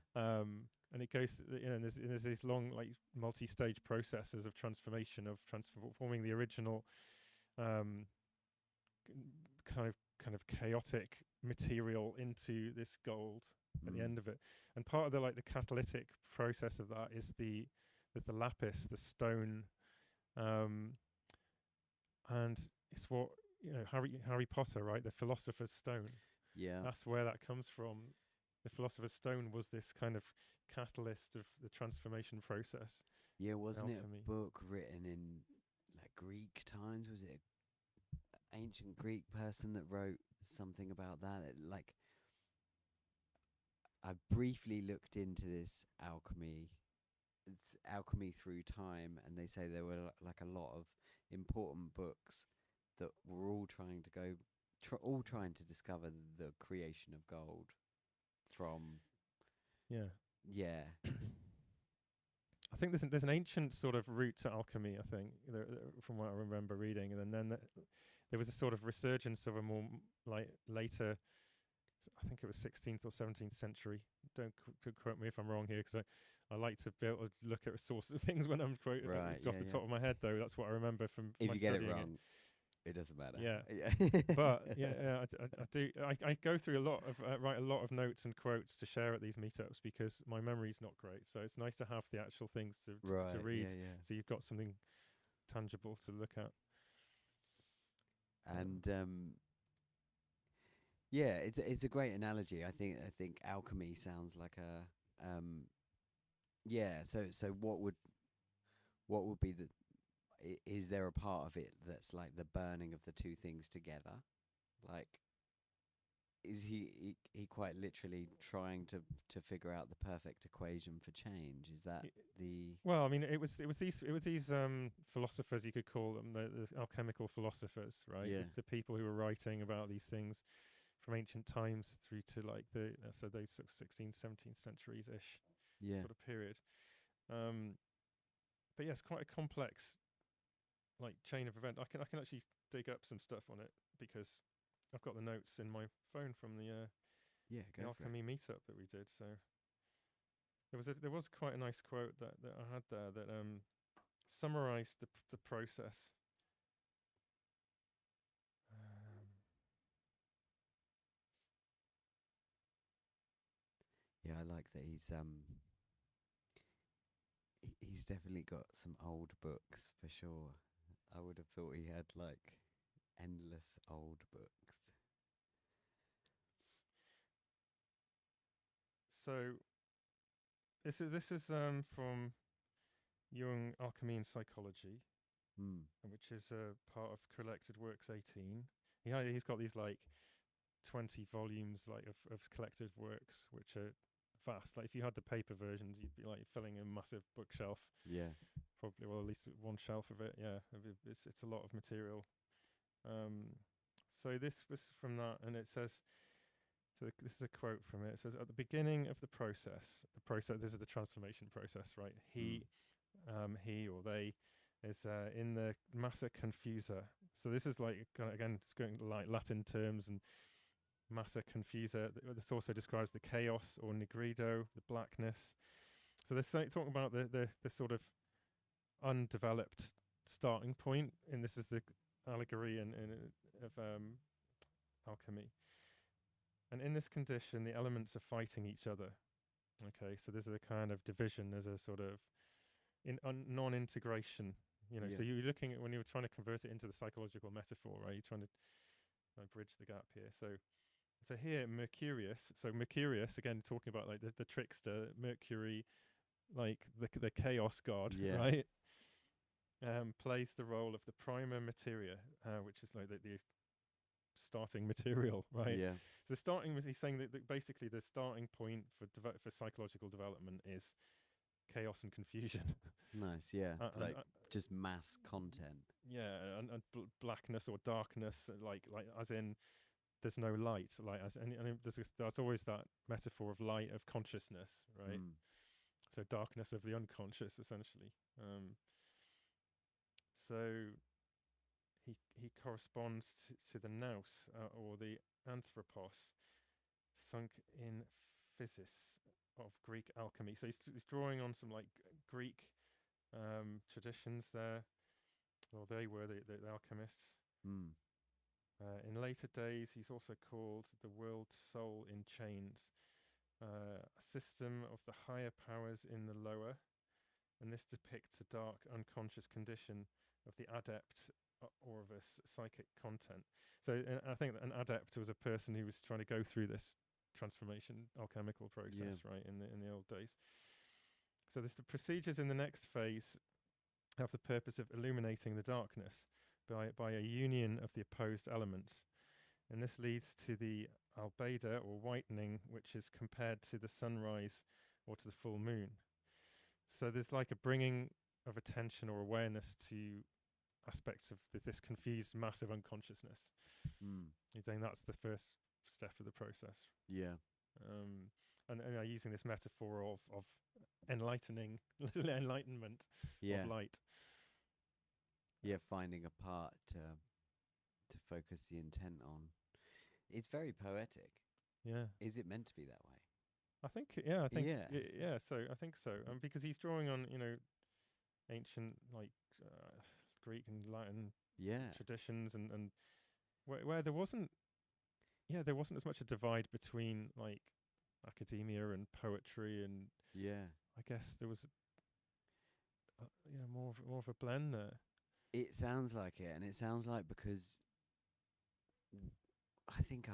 And it goes, and there's these long, like, multi-stage processes of transformation, of transforming the original kind of chaotic material into this gold at the end of it. And part of the catalytic process of that is there's the lapis, the stone, and it's what Harry Potter, right? The Philosopher's Stone. Yeah. That's where that comes from. The Philosopher's Stone was this kind of catalyst of the transformation process. Yeah, wasn't alchemy. it a book written in like Greek times? Was it an ancient Greek person that wrote something about that? Like, I briefly looked into this alchemy. It's alchemy through time, and they say there were like a lot of important books that were all trying to all trying to discover the creation of gold from. Yeah. I think there's an ancient sort of route to alchemy, I think, from what I remember reading. And then there was a sort of resurgence of a more later, I think it was 16th or 17th century. Don't quote me if I'm wrong here, because I like to be able to look at sources of things when I'm quoting off the top of my head, though. That's what I remember from if my you get it studying wrong. It doesn't matter. Yeah. But I do. I go through write a lot of notes and quotes to share at these meetups because my memory's not great. So it's nice to have the actual things to read. Yeah. So you've got something tangible to look at. And yeah, it's a great analogy. I think alchemy sounds like a yeah. So what would be the is there a part of it that's like the burning of the two things together? Like, is he quite literally trying to figure out the perfect equation for change? Is that the? Well, I mean, it was these philosophers, you could call them, the alchemical philosophers, right? Yeah. The people who were writing about these things from ancient times through to like those 16th, 17th centuries ish sort of period. But yes, quite a complex like chain of event. I can actually dig up some stuff on it because I've got the notes in my phone from the alchemy meetup that we did. So there was quite a nice quote that I had there that summarized the process. Yeah, I like that he's definitely got some old books for sure. I would have thought he had like endless old books. So this is from Jung, Alchemy and Psychology, which is a part of Collected Works 18. He's got these like 20 volumes like of collected works, which are vast. Like if you had the paper versions, you'd be like filling a massive bookshelf. Yeah. Probably, well, at least one shelf of it. Yeah, it's a lot of material. So this was from that, and it says. So this is a quote from it. It says, "At the beginning of the process, this is the transformation process, right? He or they is in the massa confusa. So this is like again, it's going like Latin terms and massa confusa. This also describes the chaos or nigrido, the blackness. So they're talking about the sort of undeveloped starting point, and this is the allegory of alchemy. And in this condition, the elements are fighting each other. Okay, so there's a kind of division. There's a sort of non-integration. So you're looking at when you're trying to convert it into the psychological metaphor, right? You're trying to bridge the gap here. So here, Mercurius. So Mercurius, again, talking about like the trickster, Mercury, like the chaos god, right? Plays the role of the prima materia, which is like the starting material, right? Yeah. So he's saying that basically the starting point for psychological development is chaos and confusion. Nice, yeah. Just mass content. and blackness or darkness, like as in there's no light, like as and there's always that metaphor of light of consciousness, right? So darkness of the unconscious, essentially. So he corresponds to the nous, or the anthropos, sunk in physis of Greek alchemy. So he's drawing on some like Greek traditions there. Well, they were the alchemists. In later days, he's also called the world soul in chains, a system of the higher powers in the lower, and this depicts a dark unconscious condition of the adept or of a psychic content. So I think that an adept was a person who was trying to go through this transformation alchemical process, right, in the old days. So the procedures in the next phase have the purpose of illuminating the darkness by a union of the opposed elements, and this leads to the albedo or whitening, which is compared to the sunrise or to the full moon. So there's like a bringing of attention or awareness to aspects of this confused massive unconsciousness. You're saying that's the first step of the process. And using this metaphor of enlightenment of light. Finding a part to focus the intent on. It's very poetic. Is it meant to be that way? I think, so I think so. Because he's drawing on, ancient like Greek and Latin traditions, and where there wasn't as much a divide between like academia and poetry, and I guess there was more of a blend there. It sounds like it, and it sounds like because I think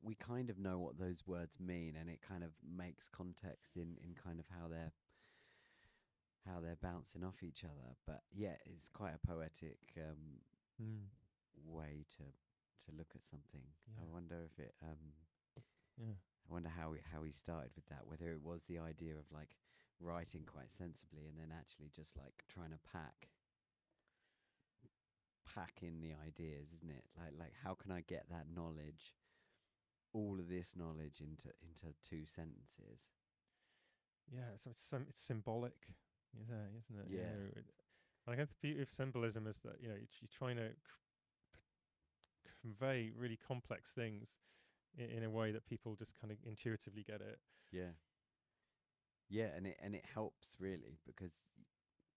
we kind of know what those words mean, and it kind of makes context in kind of how they're bouncing off each other. But it's quite a poetic way to look at something. I wonder if it I wonder how he started with that, whether it was the idea of like writing quite sensibly and then actually just like trying to pack in the ideas, isn't it? Like how can I get that knowledge, all of this knowledge into 2 sentences? So it's symbolic, isn't it? I guess the beauty of symbolism is that you're trying to convey really complex things in a way that people just kind of intuitively get it. And it helps really, because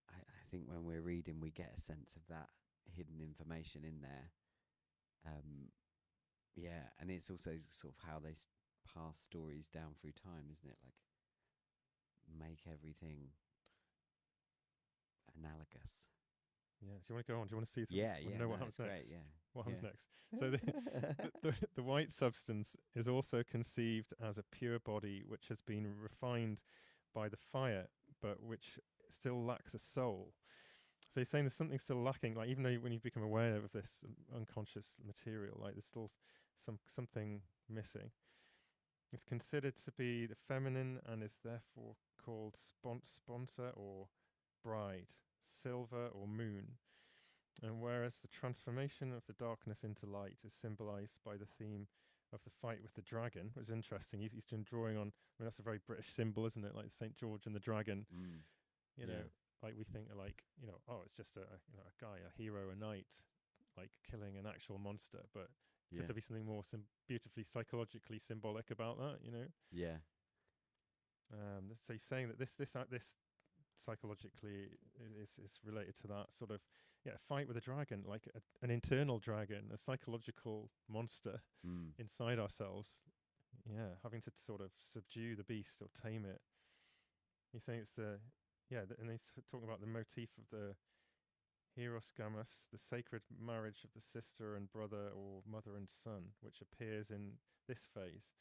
I think when we're reading we get a sense of that hidden information in there. And it's also sort of how they pass stories down through time, isn't it? Like make everything analogous. Do you want to go on? Do you want to see? Know what happens next? Great, What happens next? So the white substance is also conceived as a pure body which has been refined by the fire, but which still lacks a soul. So you're saying there's something still lacking, like even though when you become aware of this unconscious material, like there's still something missing. It's considered to be the feminine and is therefore called sponsor or bride, silver or moon. And whereas the transformation of the darkness into light is symbolized by the theme of the fight with the dragon, which is interesting. He's been drawing on, that's a very British symbol, isn't it? Like St. George and the dragon. You know, like we think like, it's just a guy, a hero, a knight, like killing an actual monster. But could there be something more beautifully psychologically symbolic about that? So he's saying that this psychologically is related to that sort of fight with a dragon, like an internal dragon, a psychological monster inside ourselves. Having to sort of subdue the beast or tame it. He's saying it's and he's talking about the motif of the hieroskamus, the sacred marriage of the sister and brother or mother and son, which appears in this phase.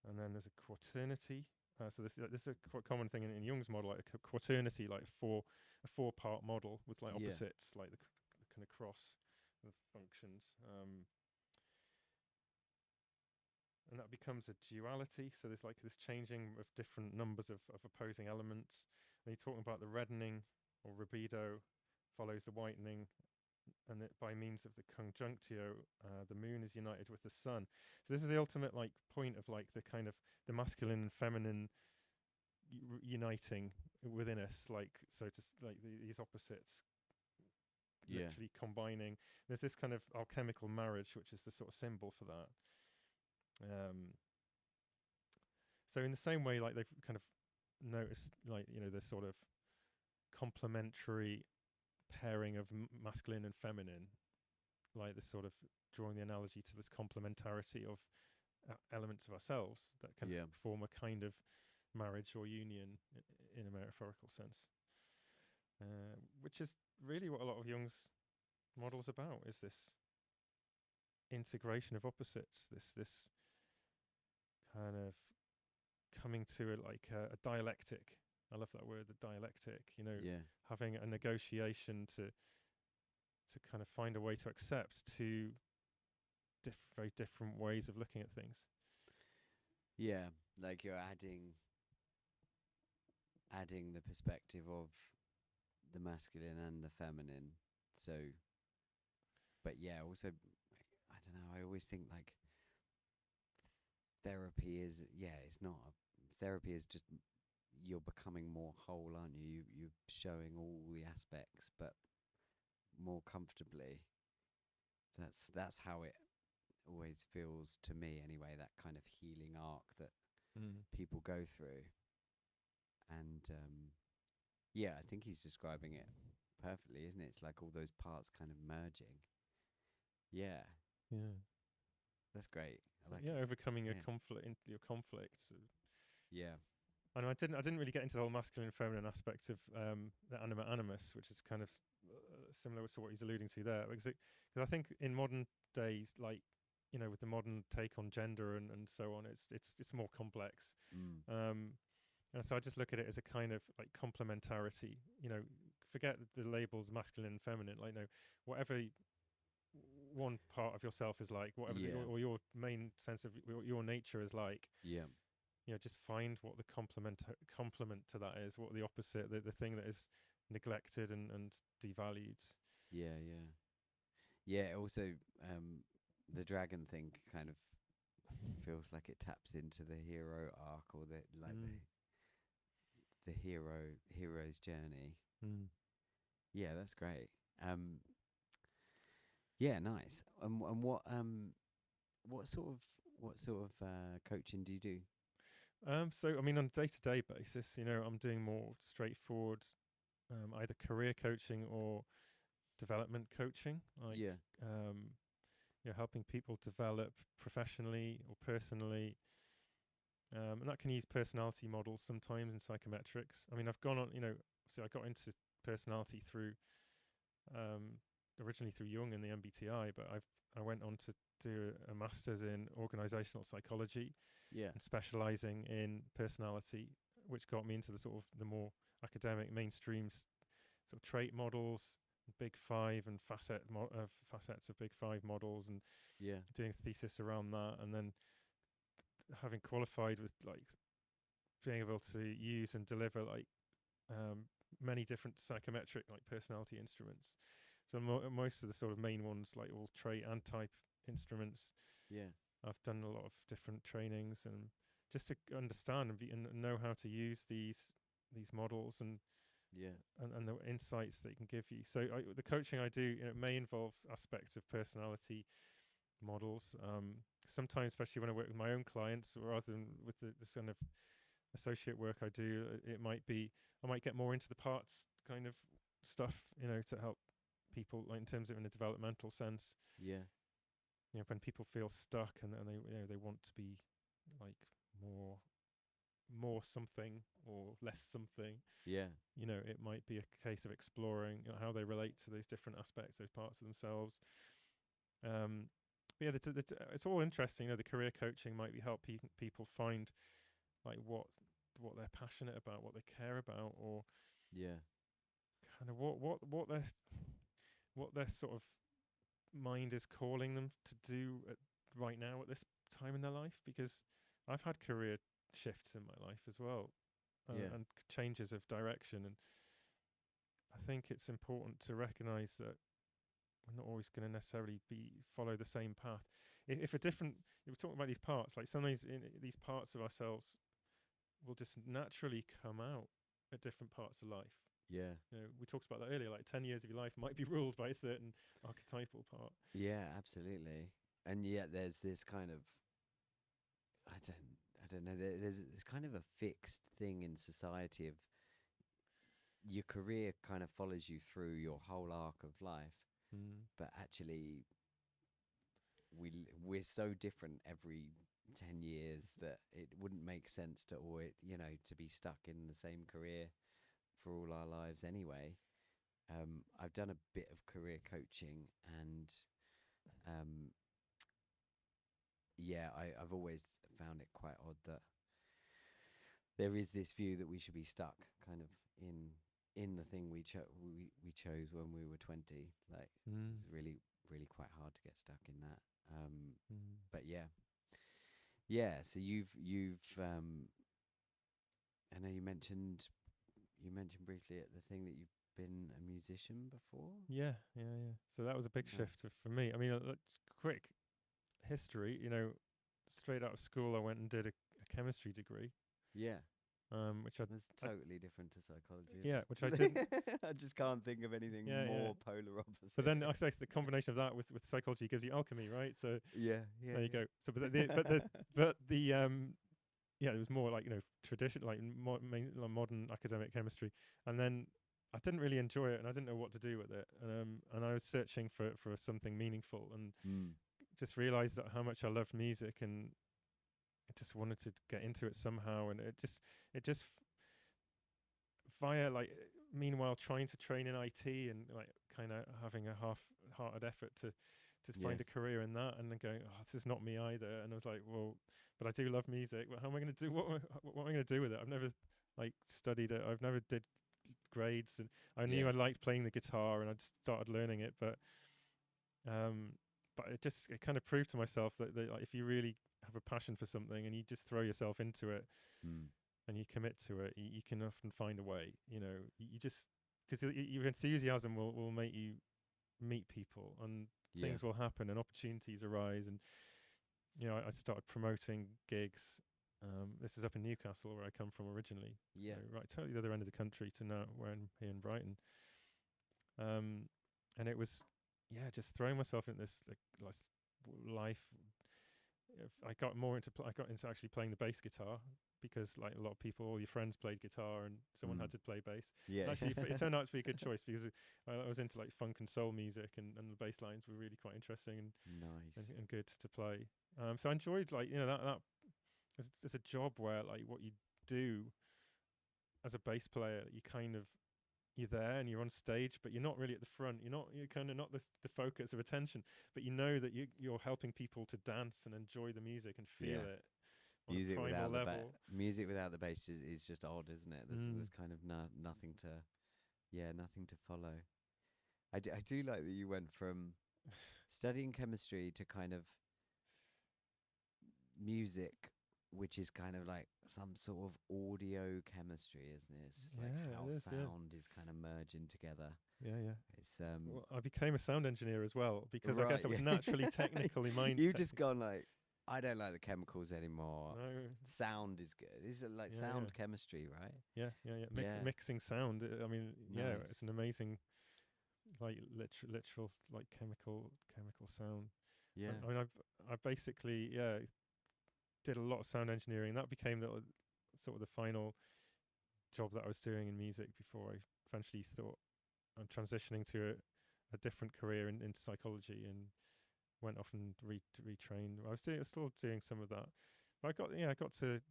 And then there's a quaternity. So this is a quite common thing in Jung's model, like a quaternity, like a 4-part model with like opposites, like the kind of cross of functions. And that becomes a duality. So there's like this changing of different numbers of opposing elements. And you're talking about the reddening or rubedo follows the whitening, and it, by means of the conjunctio, the moon is united with the sun. So this is the ultimate like point of like the kind of the masculine and feminine uniting within us, like so to like these opposites literally combining. There's this kind of alchemical marriage, which is the sort of symbol for that. So in the same way, like they've kind of noticed, like, you know, this sort of complementary pairing of masculine and feminine, like this sort of drawing the analogy to this complementarity of elements of ourselves that can form a kind of marriage or union in a metaphorical sense, which is really what a lot of Jung's models about, is this integration of opposites, this kind of coming to it like a dialectic. I love that word, the dialectic, you know, having a negotiation to kind of find a way to accept two very different ways of looking at things. Yeah, like you're adding the perspective of the masculine and the feminine. So, but yeah, also, I don't know, I always think like therapy is, it's not, therapy is just, you're becoming more whole, aren't you? You're showing all the aspects, but more comfortably. That's how it always feels to me anyway, that kind of healing arc that people go through. And I think he's describing it perfectly, isn't it? It's like all those parts kind of merging. Yeah That's great. I like it. Overcoming your conflicts. Yeah. And I didn't really get into the whole masculine and feminine aspect of the anima animus, which is kind of similar to what he's alluding to there, because I think in modern days, like, you know, with the modern take on gender and so on, it's more complex. And so I just look at it as a kind of like complementarity. You know, forget the labels masculine and feminine. Like, no, whatever one part of yourself is like, whatever or your main sense of your nature is like. Yeah. You know, just find what the complement to that is, what the opposite, the thing that is neglected and devalued. Yeah. Also, the dragon thing kind of feels like it taps into the hero arc, or the the hero's journey. Yeah, that's great. Yeah, nice. And what sort of coaching do you do? So I mean, on a day-to-day basis, you know, I'm doing more straightforward, either career coaching or development coaching, like you know, helping people develop professionally or personally, and that can use personality models sometimes in psychometrics. I mean, I've gone on, you know, so I got into personality through originally through Jung and the MBTI, but I went on to do a master's in organizational psychology, and specializing in personality, which got me into the sort of the more academic mainstream sort of trait models, Big Five, and facets of Big Five models, and doing a thesis around that, and then having qualified with like being able to use and deliver like many different psychometric like personality instruments. So most of the sort of main ones, like all trait and type instruments. I've done a lot of different trainings, and just to understand and know how to use these models and the insights they can give you. So the coaching I do, you know, may involve aspects of personality models. Sometimes, especially when I work with my own clients, rather than with this kind of associate work I do, it might be I might get more into the parts kind of stuff, you know, to help people, like in terms of in a developmental sense. You know, when people feel stuck and they, you know, they want to be like more something or less something. You know, it might be a case of exploring, you know, how they relate to those different aspects, those parts of themselves. But yeah, it's all interesting. You know, the career coaching might be help people find like what they're passionate about, what they care about, or kind of what their sort of mind is calling them to do right now at this time in their life. Because I've had career shifts in my life as well, and changes of direction, and I think it's important to recognize that we're not always going to necessarily follow the same path. If a different, we're talking about these parts, like sometimes these parts of ourselves will just naturally come out at different parts of life. Yeah. We talked about that earlier, like 10 years of your life might be ruled by a certain archetypal part. Yeah, absolutely. And yet there's this kind of, I don't know, there's kind of a fixed thing in society of your career kind of follows you through your whole arc of life, but actually we're so different every 10 years that it wouldn't make sense to always, to be stuck in the same career for all our lives anyway. I've done a bit of career coaching, and I've always found it quite odd that there is this view that we should be stuck kind of in the thing we chose when we were 20. Like it's really, really quite hard to get stuck in that. But yeah. So you've I know you mentioned briefly at the thing that you've been a musician before. Yeah. So that was a big shift for me. I mean, quick history. Straight out of school, I went and did a chemistry degree. Yeah. Which that's totally different to psychology. Yeah, which I didn't. I just can't think of anything more polar opposite. But then I say the combination of that with psychology gives you alchemy, right? So yeah. There you go. So but it was more like traditional, like modern academic chemistry, and then I didn't really enjoy it, and I didn't know what to do with it, and I was searching for something meaningful, and just realized that how much I loved music, and I just wanted to get into it somehow, and it just via meanwhile trying to train in IT and kind of having a half-hearted effort to find a career in that, and then going, this is not me either, and I was like, well, but I do love music, but how am I going to do what am I going to do with it? I've never studied it, I've never did grades, and I knew I liked playing the guitar, and I'd started learning it, but it kind of proved to myself that if you really have a passion for something and you just throw yourself into it and you commit to it, you can often find a way. You just, because your enthusiasm will make you meet people, and things will happen and opportunities arise. And I started promoting gigs. This is up in Newcastle, where I come from originally. Yeah. So, right, totally the other end of the country to now where I'm here in Brighton. And it was, just throwing myself into this life. I got into actually playing the bass guitar, because a lot of people, all your friends played guitar, and someone had to play bass. Yeah. And actually, it turned out to be a good choice, because I was into funk and soul music, and the bass lines were really quite interesting and nice and good to play. So I enjoyed that. It's a job where what you do as a bass player, you're there and you're on stage, but you're not really at the front. You're kind of not the focus of attention, but you know that you're helping people to dance and enjoy the music and feel it. Music without music without the bass is just odd, isn't it? There's kind of nothing to follow. I do like that you went from studying chemistry to kind of music, which is kind of like some sort of audio chemistry, isn't it? It's just how sound is kind of merging together. Yeah. It's well, I became a sound engineer as well, because I guess I was naturally technically minded. You've just gone I don't like the chemicals anymore. No. Sound is good. Is it sound chemistry, right? Yeah. Mixing sound. I mean, nice. It's an amazing, literal, chemical sound. Yeah. I mean, I basically, did a lot of sound engineering. That became sort of the final job that I was doing in music before I eventually thought I'm transitioning to a different career into psychology, and went off and retrained. I was still doing some of that, but I got to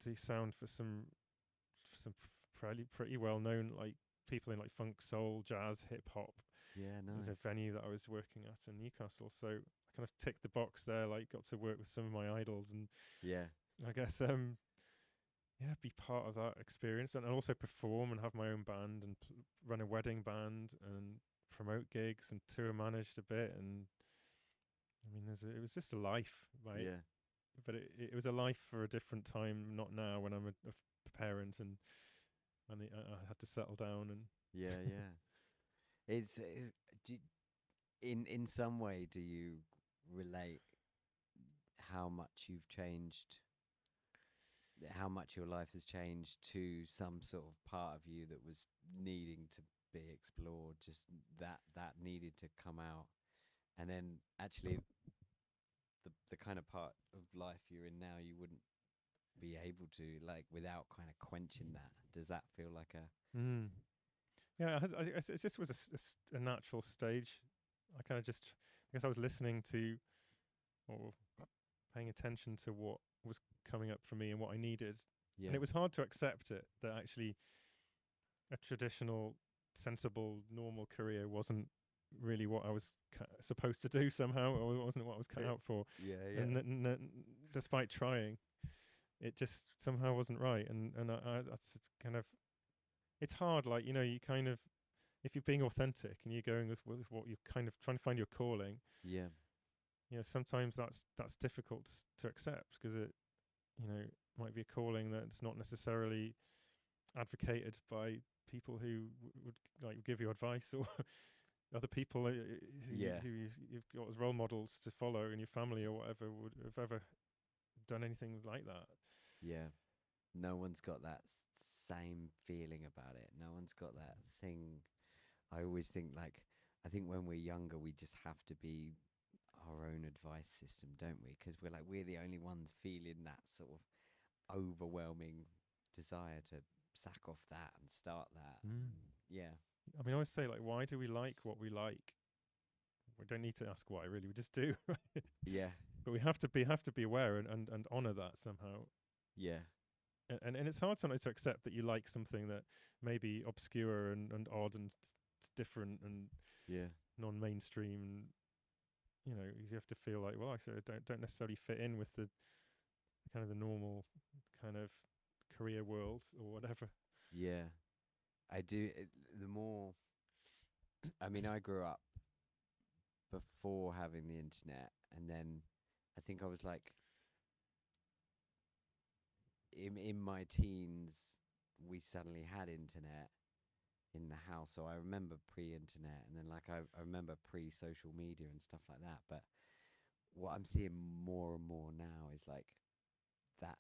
do sound for some pretty well known people in funk, soul, jazz, hip hop. Yeah, nice. There's a venue that I was working at in Newcastle, so I kind of ticked the box there. Got to work with some of my idols, and I guess be part of that experience, and also perform and have my own band, and run a wedding band, and promote gigs, and tour managed a bit. And I mean, it was just a life, right? Yeah. But it was a life for a different time, not now, when I'm a parent, and I had to settle down. And yeah. It's in some way, do you relate how much you've changed, how much your life has changed to some sort of part of you that was needing to be explored, just that needed to come out, and then actually the kind of part of life you're in now, you wouldn't be able to, like, without kind of quenching that. Does that feel like a Yeah, it just was a natural stage. I kind of just, I guess I was listening to or paying attention to what was coming up for me and what I needed. yeah, And it was hard to accept it, that actually a traditional, sensible, normal career wasn't really what I was supposed to do somehow, or it wasn't what I was cut out for. yeah, And despite trying, it just somehow wasn't right. And that's kind of, it's hard. Like, you know, you kind of, if you're being authentic and you're going with what you're kind of trying to find your calling, yeah, you know, sometimes that's difficult to accept, because it, you know, might be a calling that's not necessarily advocated by people who would like give you advice, or other people who you've got as role models to follow in your family or whatever would have ever done anything like that. yeah. No one's got that same feeling about it. No one's got that thing. I always think, like, I think when we're younger, we just have to be our own advice system, don't we? Because we're the only ones feeling that sort of overwhelming desire to sack off that and start that. Yeah, I mean, I always say, like, why do we like what we like? We don't need to ask why, really. We just do. yeah, But we have to be aware and honor that somehow. yeah, And it's hard sometimes to accept that you like something that may be obscure and odd and different and yeah, non-mainstream. You know, you have to feel like, well, I sort of don't necessarily fit in with the kind of the normal kind of career world or whatever. yeah. I do. The more, I mean, I grew up before having the internet, and then I think I was like, in my teens, we suddenly had internet in the house. So I remember pre-internet, and then, like, I remember pre-social media and stuff like that. But what I'm seeing more and more now is like that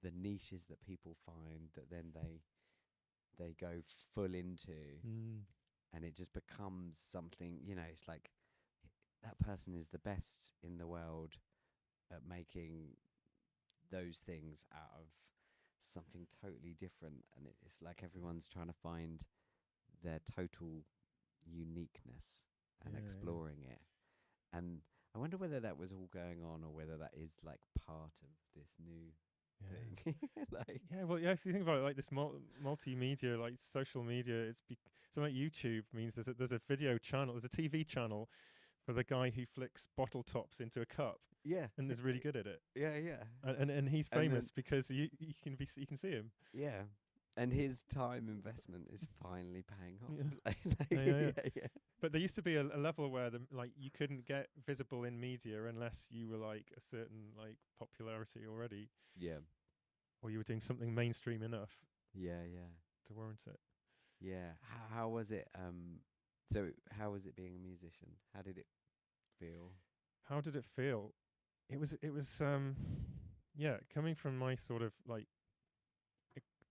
the niches that people find that then they go full into, and it just becomes something, you know, it's like that person is the best in the world at making those things out of something totally different, and it's like everyone's trying to find their total uniqueness and exploring it. And I wonder whether that was all going on, or whether that is like part of this new thing. Like, Well, yeah, if you think about it, like this multimedia, like social media, it's something like YouTube means there's a video channel, there's a TV channel for the guy who flicks bottle tops into a cup. yeah, And is really good at it. yeah, And he's famous because you can see him. yeah. And his time investment is finally paying off. Yeah. But there used to be a level where you couldn't get visible in media unless you were like a certain like popularity already. Yeah. Or you were doing something mainstream enough. Yeah. To warrant it. Yeah. How was it? So how was it being a musician? How did it feel? How did it feel? It was coming from my sort of like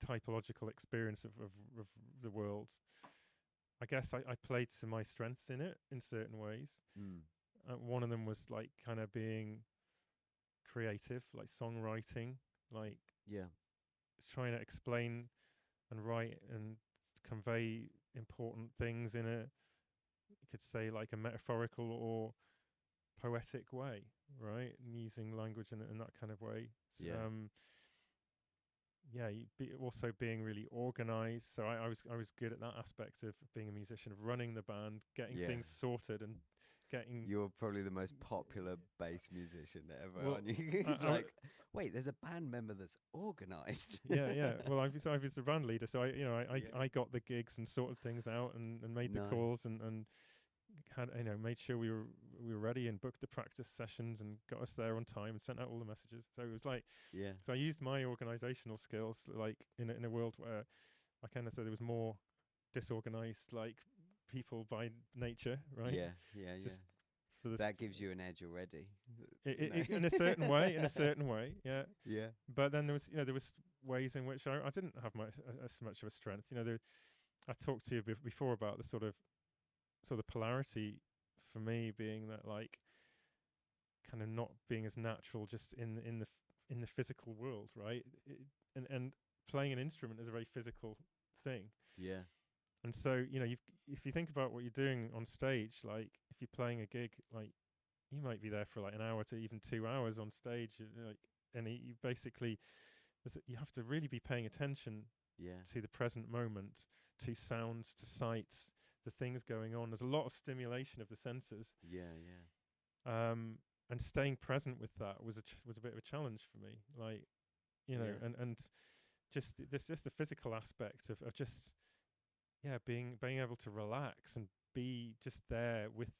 typological experience of the world. I guess I played to my strengths in it in certain ways. One of them was like kind of being creative, like songwriting, like trying to explain and write and convey important things in a, you could say, like a metaphorical or poetic way, right? And using language in that kind of way. Also being really organized. So I was good at that aspect of being a musician, of running the band, getting things sorted, and getting. You're probably the most popular bass musician ever, aren't you? It's like, wait, there's a band member that's organized. Yeah. Well, I was the band leader, so I got the gigs and sorted things out and made the calls and had, you know, made sure we were ready and booked the practice sessions and got us there on time and sent out all the messages. So it was like, so I used my organizational skills like in a world where I kind of said there was more disorganized like people by nature, right? Yeah, yeah, yeah. Just for the That gives you an edge already. in a certain way, yeah. Yeah. But then there was ways in which I didn't have much as much of a strength. I talked to you before about the sort of polarity for me being that, like, kind of not being as natural just in the physical world, right? And playing an instrument is a very physical thing. Yeah. And so, if you think about what you're doing on stage, like if you're playing a gig, like you might be there for like an hour to even 2 hours on stage, like, and you basically, you have to really be paying attention Yeah. to the present moment, to sounds, to sights, the things going on. There's a lot of stimulation of the senses. Yeah, yeah. And staying present with that was a bit of a challenge for me. Like, Yeah. and just the physical aspect of just being able to relax and be just there with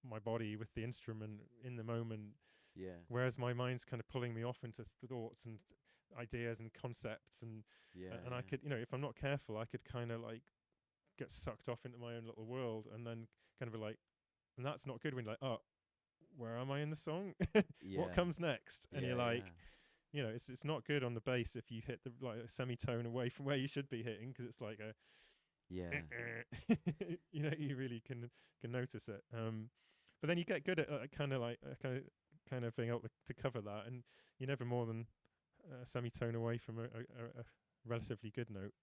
my body, with the instrument in the moment. Yeah. Whereas my mind's kind of pulling me off into thoughts and ideas and concepts, and Yeah. I could, if I'm not careful, I could kind of like get sucked off into my own little world, and then kind of be like, and that's not good when you're like, oh, where am I in the song? What comes next? And you're like, it's not good on the bass if you hit the like a semitone away from where you should be hitting, because it's like a you really can notice it. But then you get good at kind of being able to cover that, and you're never more than a semitone away from a relatively good note.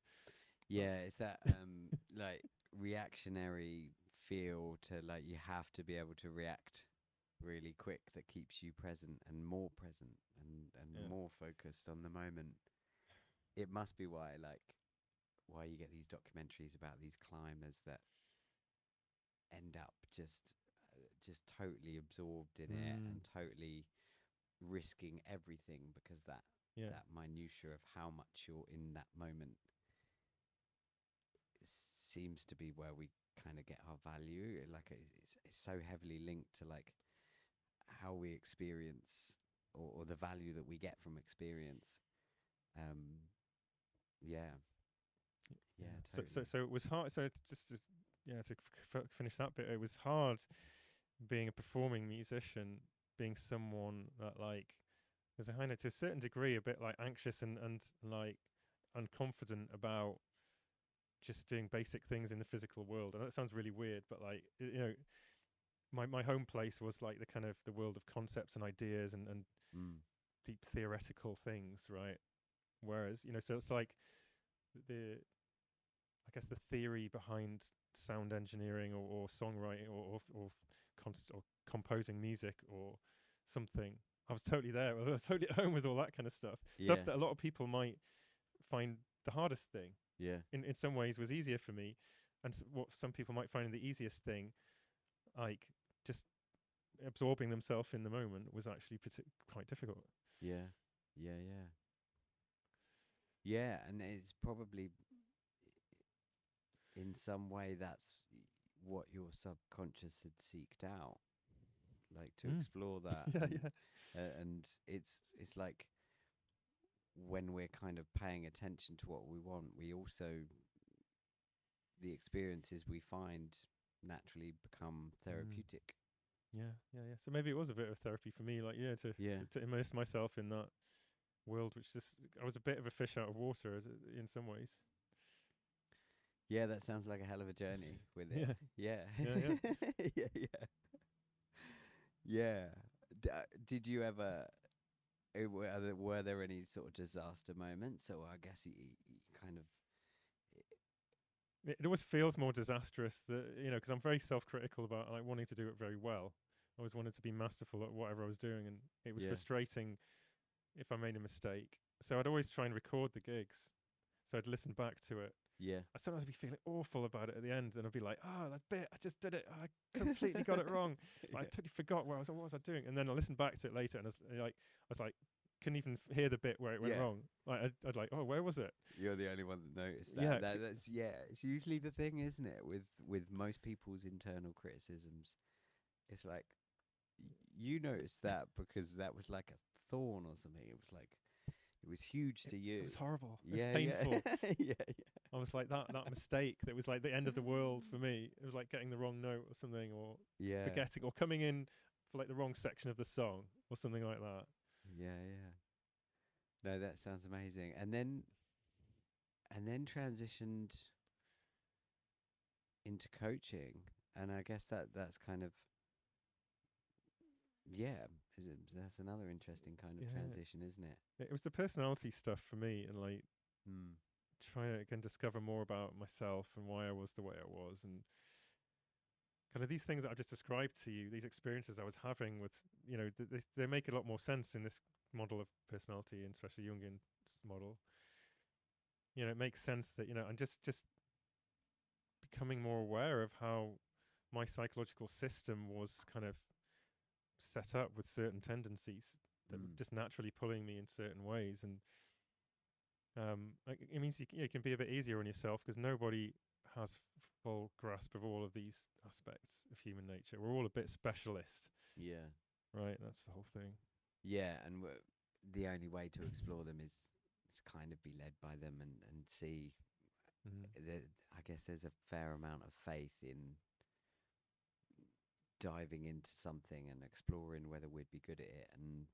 Yeah, it's that like reactionary feel to, like, you have to be able to react really quick, that keeps you present and more focused on the moment. It must be why you get these documentaries about these climbers that end up just totally absorbed in it and totally risking everything, because that minutia of how much you're in that moment seems to be where we kind of get our value. Like, it's so heavily linked to like how we experience, or the value that we get from experience. Totally. So it was hard. So just to finish that bit, it was hard being a performing musician, being someone that, like, there's a kind of, to a certain degree, a bit like anxious and like unconfident about just doing basic things in the physical world. And that sounds really weird, but like, my home place was like the kind of the world of concepts and ideas and deep theoretical things, right? Whereas, so it's like I guess the theory behind sound engineering or songwriting or composing music or something, I was totally there. I was totally at home with all that kind of stuff. Stuff that a lot of people might find the hardest thing. Yeah. In some ways was easier for me, and what some people might find the easiest thing, like just absorbing themselves in the moment, was actually quite difficult. Yeah. And it's probably in some way that's what your subconscious had seeked out, like to explore that. And it's like, when we're kind of paying attention to what we want, we also, the experiences we find naturally become therapeutic. So maybe it was a bit of therapy for me, like to immerse myself in that world, which just, I was a bit of a fish out of water in some ways. Yeah, that sounds like a hell of a journey with it. Yeah. Did you ever, were there any sort of disaster moments? Or I guess you kind of, it always feels more disastrous, because I'm very self-critical about like wanting to do it very well. I always wanted to be masterful at whatever I was doing, and it was frustrating if I made a mistake. So I'd always try and record the gigs, so I'd listen back to it. I sometimes be feeling awful about it at the end, and I'd be like, "Oh, that bit, I just did it. I completely got it wrong. I totally forgot what was I doing." And then I listened back to it later, and I was like, couldn't even hear the bit where it went wrong. Like I'd like, "Oh, where was it?" You're the only one that noticed that. That's it's usually the thing, isn't it? With most people's internal criticisms, it's like you noticed that because that was like a thorn or something. It was like It was huge to you. It was horrible. Yeah, It was painful. yeah, yeah, I was like, that mistake that was like the end of the world for me. It was like getting the wrong note or something, or yeah, forgetting, or coming in for like the wrong section of the song or something like that. yeah, yeah. No, that sounds amazing. And then transitioned into coaching, and I guess that's kind of, yeah, that's another interesting kind of Yeah. transition, isn't it? It was the personality stuff for me, and like Mm. trying to again discover more about myself and why I was the way I was, and kind of these things that I just described to you, these experiences I was having with, they make a lot more sense in this model of personality, and especially Jungian model. It makes sense that, I'm just becoming more aware of how my psychological system was kind of set up with certain tendencies that were just naturally pulling me in certain ways. And it means you can be a bit easier on yourself, because nobody has full grasp of all of these aspects of human nature. We're all a bit specialist. Yeah. Right, that's the whole thing. Yeah, and the only way to explore them is kind of be led by them and see. I guess there's a fair amount of faith in diving into something and exploring whether we'd be good at it, and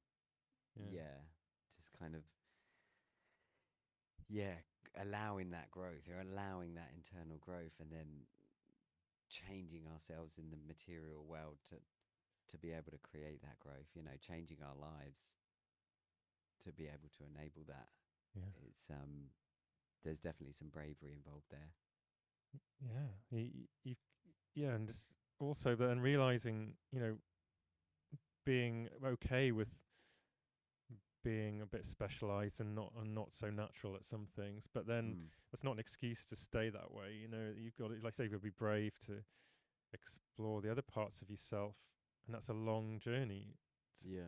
just kind of allowing that growth, or allowing that internal growth, and then changing ourselves in the material world to be able to create that growth, changing our lives to be able to enable that. It's there's definitely some bravery involved there. And just also then realizing, being okay with being a bit specialized and not so natural at some things, but then that's not an excuse to stay that way. You've got to, like I say, you've got to be brave to explore the other parts of yourself, and that's a long journey. You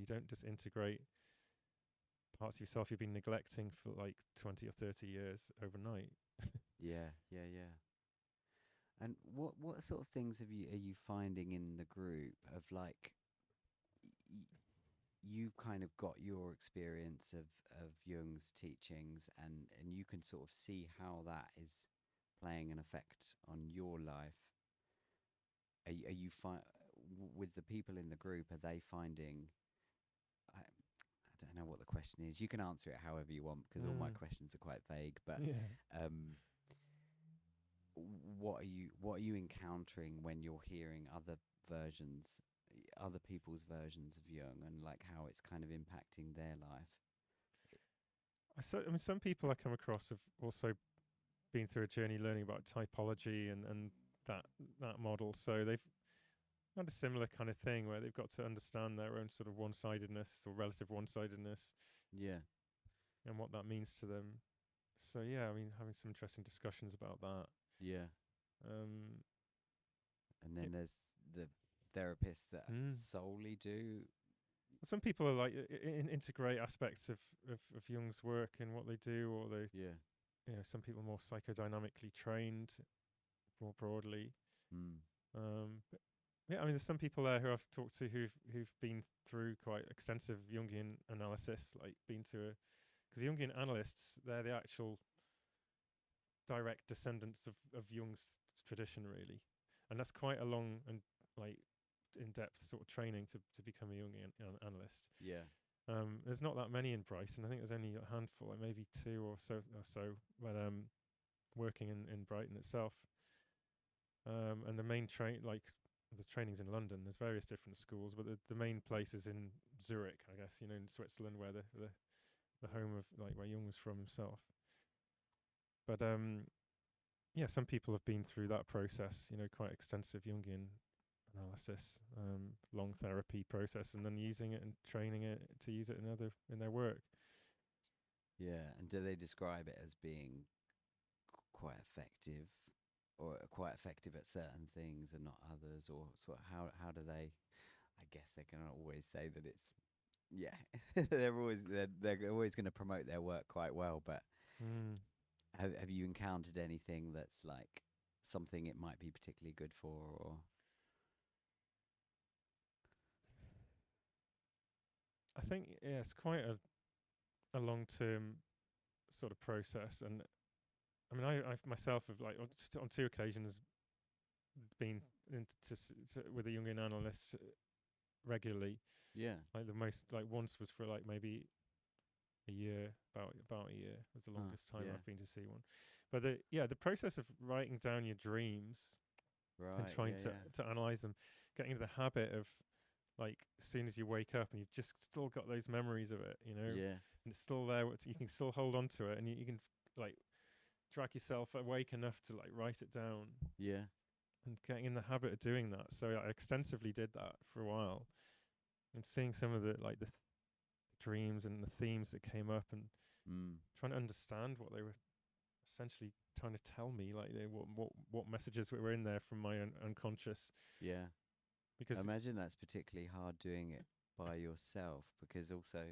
don't just integrate parts of yourself you've been neglecting for like 20 or 30 years overnight. Yeah. And what sort of things are you finding in the group of, like, you kind of got your experience of Jung's teachings, and you can sort of see how that is playing an effect on your life. Are you with the people in the group, are they finding, I don't know what the question is. You can answer it however you want, because all my questions are quite vague, but what are you encountering when you're hearing other people's versions of Jung, and like how it's kind of impacting their life? Some people I come across have also been through a journey learning about typology and that model. So they've had a similar kind of thing where they've got to understand their own sort of one-sidedness or relative one-sidedness. Yeah. And what that means to them. So having some interesting discussions about that. Yeah. And then there's the therapists that solely do. Some people are like integrate aspects of Jung's work in what they do, or they some people are more psychodynamically trained more broadly. But there's some people there who I've talked to who've been through quite extensive Jungian analysis, like been to because the Jungian analysts, they're the actual direct descendants of Jung's tradition, really, and that's quite a long and like in-depth sort of training to become a Jungian analyst. Yeah. There's not that many in Brighton. I think there's only a handful, like maybe two or so. But working in Brighton itself, and the main there's trainings in London. There's various different schools, but the main place is in Zurich, I guess. In Switzerland, where the home of where Jung was from himself. But some people have been through that process. Quite extensive Jungian analysis, long therapy process, and then using it and training it to use it in their work. Yeah, and do they describe it as being quite effective, or quite effective at certain things and not others, or sort of how do they? I guess they can always say that it's they're always going to promote their work quite well, but have you encountered anything that's like something it might be particularly good for, or? I think it's quite a long-term sort of process. And I mean, I've myself have like on 2 occasions been with a Jungian analyst regularly. Yeah. Like the most, like once was for like maybe a year, about a year was the longest time I've been to see one. But the process of writing down your dreams and trying to analyze them, getting into the habit of like as soon as you wake up and you've just still got those memories of it, and it's still there. You can still hold on to it, and you can like drag yourself awake enough to like write it down. Yeah. And getting in the habit of doing that. So I extensively did that for a while, and seeing some of the like the dreams and the themes that came up, and trying to understand what they were essentially trying to tell me, like what messages were in there from my unconscious. Yeah. Because I imagine that's particularly hard doing it by yourself, because also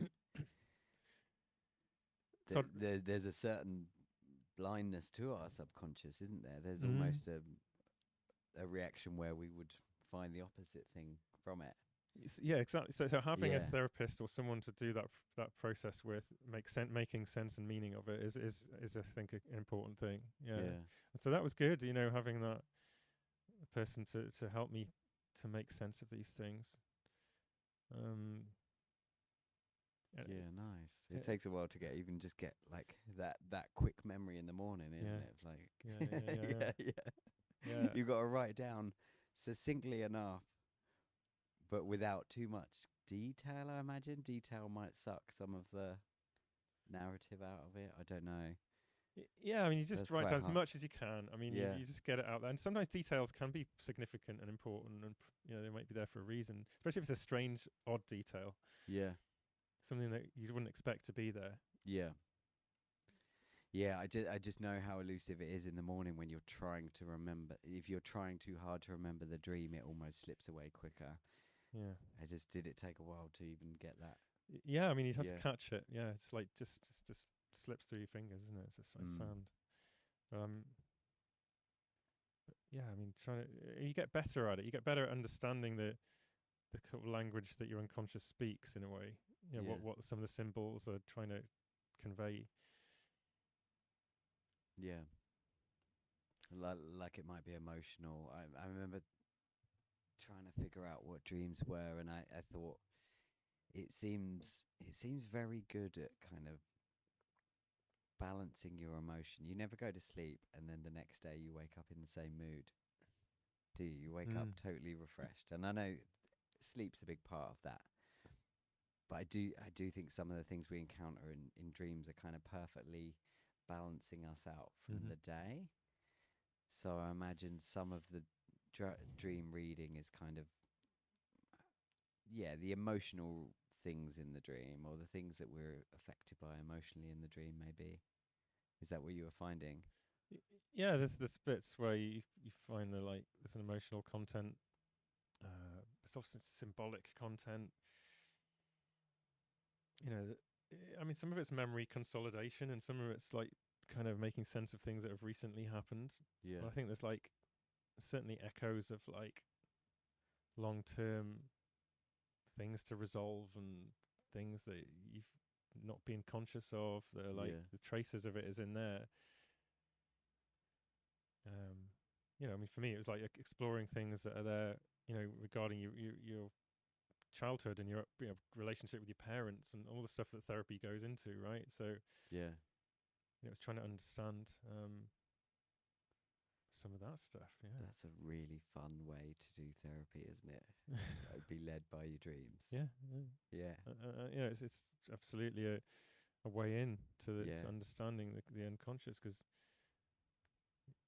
there's a certain blindness to our subconscious, isn't there? There's almost a reaction where we would find the opposite thing from it. Yeah, exactly. So having a therapist or someone to do that process with, making sense and meaning of it is I think an important thing. Yeah. And so that was good, having that person to help me to make sense of these things. Nice. It takes a while to get like that quick memory in the morning, isn't it? Like yeah. You've got to write down succinctly enough, but without too much detail. I imagine detail might suck some of the narrative out of it. I don't know. Yeah, I mean, you just write down as much as you can. I mean, you just get it out there. And sometimes details can be significant and important, and they might be there for a reason, especially if it's a strange, odd detail. Yeah. Something that you wouldn't expect to be there. Yeah. Yeah, I just know how elusive it is in the morning when you're trying to remember. If you're trying too hard to remember the dream, it almost slips away quicker. Yeah. Did it take a while to even get that? Yeah, I mean, you have to catch it. Yeah, it's like just slips through your fingers, isn't it? It's just like sand. Yeah, I mean, you get better at it. You get better at understanding the kind of language that your unconscious speaks in a way. What some of the symbols are trying to convey. Yeah. Like it might be emotional. I remember trying to figure out what dreams were, and I thought it seems very good at kind of balancing your emotion. You never go to sleep and then the next day you wake up in the same mood, do you? You wake up totally refreshed. And I know sleep's a big part of that, but I do think some of the things we encounter in dreams are kind of perfectly balancing us out from the day. So I imagine some of the dream reading is kind of the emotional things in the dream, or the things that we're affected by emotionally in the dream. Maybe is that what you were finding? Yeah, there's bits where you find there's an emotional content. It's often symbolic content. I mean, some of it's memory consolidation, and some of it's like kind of making sense of things that have recently happened. Yeah, but I think there's like certainly echoes of like long-term things to resolve and things that you've not been conscious of. That are like the traces of it is in there. I mean, for me, it was like exploring things that are there, regarding your childhood and your relationship with your parents and all the stuff that therapy goes into, right? So it's trying to understand some of that stuff. Yeah, that's a really fun way to do therapy, isn't it? Be led by your dreams. It's absolutely a way in to understanding the unconscious, because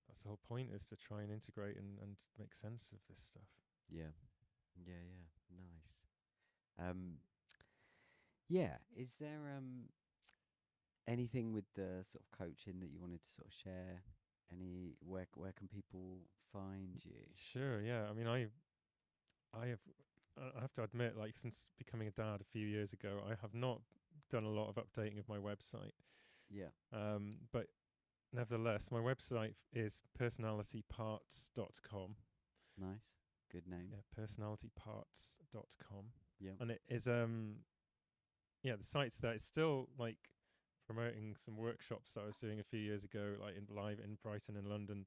that's the whole point, is to try and integrate and make sense of this stuff. Nice. Is there anything with the sort of coaching that you wanted to sort of share? Where can people find you? Sure. Yeah. I mean, I have to admit, like, since becoming a dad a few years ago, I have not done a lot of updating of my website. Yeah. But nevertheless, my website is personalityparts.com. Nice. Good name. Yeah, personalityparts.com. Yeah. And it is the site's there. It's still like promoting some workshops that I was doing a few years ago, like live in Brighton and London,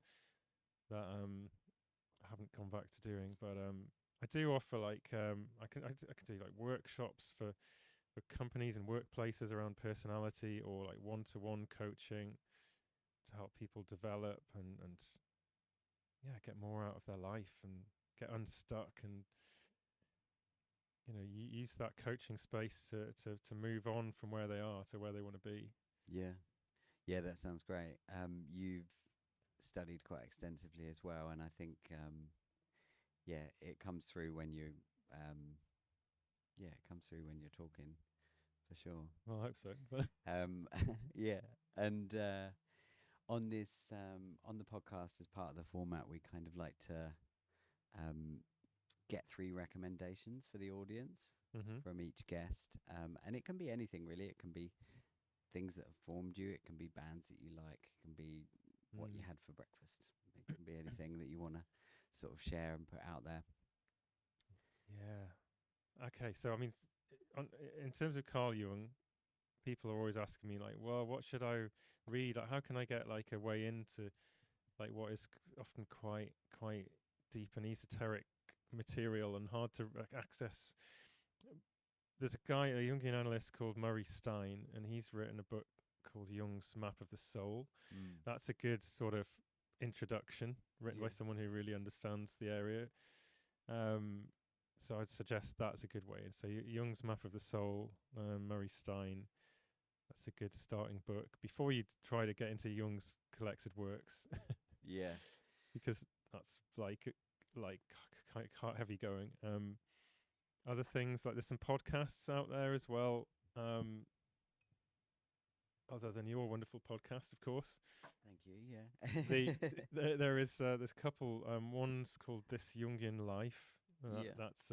that I haven't gone back to doing. But I do offer like I can do like workshops for companies and workplaces around personality, or like one-to-one coaching to help people develop and yeah, get more out of their life and get unstuck, and use that coaching space to move on from where they are to where they want to be. Yeah. Yeah, that sounds great. You've studied quite extensively as well, and I think yeah, it comes through when you it comes through when you're talking, for sure. Well, I hope so. But Yeah, and on this on the podcast, as part of the format, we kind of like to get 3 recommendations for the audience from each guest, and it can be anything really. It can be things that have formed you. It can be bands that you like. It can be what you had for breakfast. It can be anything that you want to sort of share and put out there. Yeah. Okay. So I mean, in terms of Carl Jung, people are always asking me like, well, what should I read? Like, how can I get like a way into like what is often quite deep and esoteric material and hard to access? There's a guy, a Jungian analyst called Murray Stein, and he's written a book called Jung's Map of the Soul. That's a good sort of introduction, written by someone who really understands the area. So I'd suggest that's a good way. So Jung's Map of the Soul, Murray Stein. That's a good starting book before you try to get into Jung's collected works. Yeah, because that's like quite heavy going. Other things, like there's some podcasts out there as well, other than your wonderful podcast, of course. Thank you. Yeah. There's a couple. One's called This Jungian Life. That's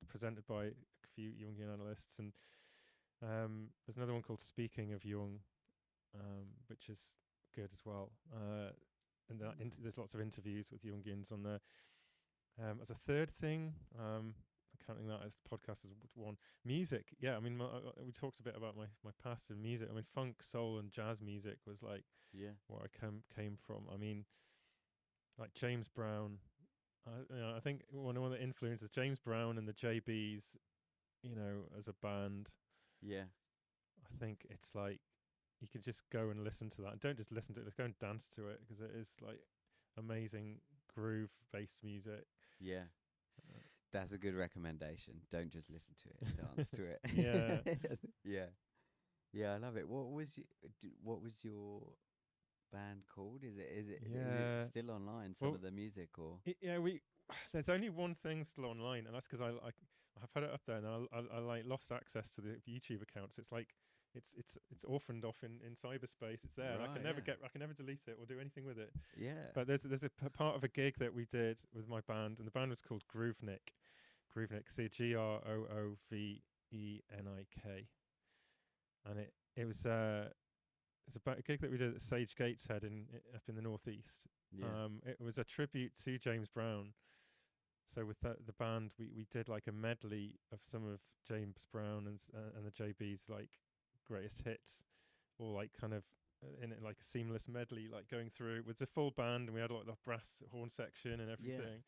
presented by a few Jungian analysts, and there's another one called Speaking of Jung, which is good as well. And there's lots of interviews with Jungians on there. As a third thing, counting that as podcast as one, music. Yeah, I mean, we talked a bit about my past in music. I mean, funk, soul, and jazz music was like what I came from. I mean, like James Brown. I think one of the influences, James Brown and the JBs, as a band. Yeah. I think it's like you could just go and listen to that. And don't just listen to it, let's go and dance to it, because it is like amazing groove-based music. Yeah. That's a good recommendation. Don't just listen to it, dance to it. Yeah. Yeah, I love it. What was your band called? Is it still online, some of the music, or? There's only one thing still online, and that's because I have put it up there, and I like lost access to the YouTube accounts. It's like it's orphaned off in cyberspace. It's there. Right, and I can never delete it or do anything with it. Yeah. But there's a part of a gig that we did with my band, and the band was called Groovenik. See, GROOVENIK, and it was it's about a gig that we did at Sage Gateshead up in the northeast. Yeah. It was a tribute to James Brown. So with the band, we did like a medley of some of James Brown and the JB's like greatest hits, or like kind of in it like a seamless medley, like going through with the full band, and we had like the brass horn section and everything. Yeah.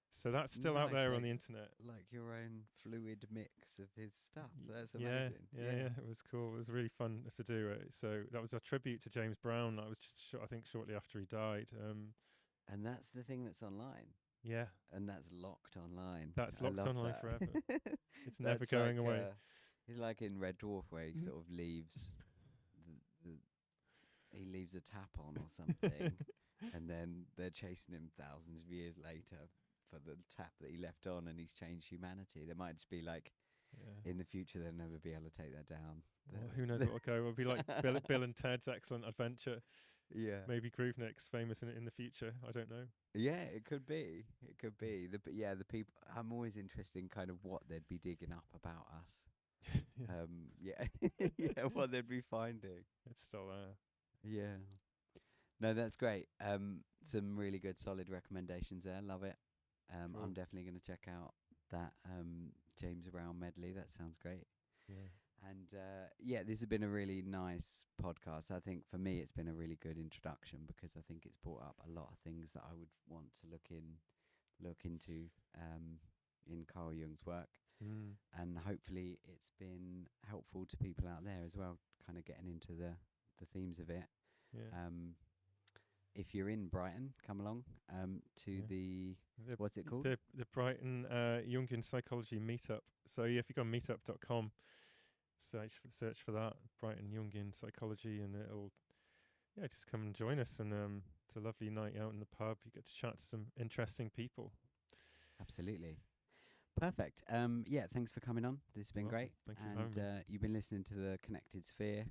So that's still out there on the internet. Like your own fluid mix of his stuff. That's amazing. Yeah, it was cool. It was really fun to do it. So that was a tribute to James Brown. That was just I think shortly after he died. And that's the thing that's online. Yeah. And that's locked online. That's locked online forever. It's never going away. It's like in Red Dwarf, where he sort of leaves he leaves a tap on or something, and then they're chasing him thousands of years later for the tap that he left on, and he's changed humanity. There might just be like, in the future, they'll never be able to take that down. Well, who knows what will go? It'll be like Bill and Ted's Excellent Adventure. Yeah. Maybe Groovenik's famous in the future. I don't know. Yeah, it could be. It could be. The people. I'm always interested in kind of what they'd be digging up about us. What they'd be finding. It's still there. Yeah. No, that's great. Some really good, solid recommendations there. Love it. Cool. I'm definitely going to check out that James Brown medley. That sounds great. Yeah. And yeah, this has been a really nice podcast. I think for me, it's been a really good introduction because I think it's brought up a lot of things that I would want to look into in Carl Jung's work. And hopefully it's been helpful to people out there as well, kind of getting into the themes of it. Yeah. If you're in Brighton, come along to the what's it called? The Brighton Jungian Psychology Meetup. So yeah, if you go on meetup.com, search for that, Brighton Jungian Psychology, and it'll just come and join us. And it's a lovely night out in the pub. You get to chat to some interesting people. Absolutely. Perfect. Yeah, thanks for coming on. This has been great. Thank you for having me. You've been listening to the Connected Sphere.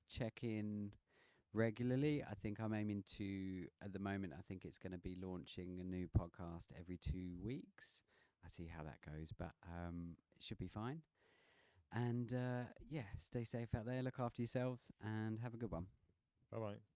Check in regularly. I think I'm aiming to, at the moment, I think it's going to be launching a new podcast every 2 weeks. I see how that goes, but it should be fine. And yeah, stay safe out there, look after yourselves, and have a good one. Bye-bye.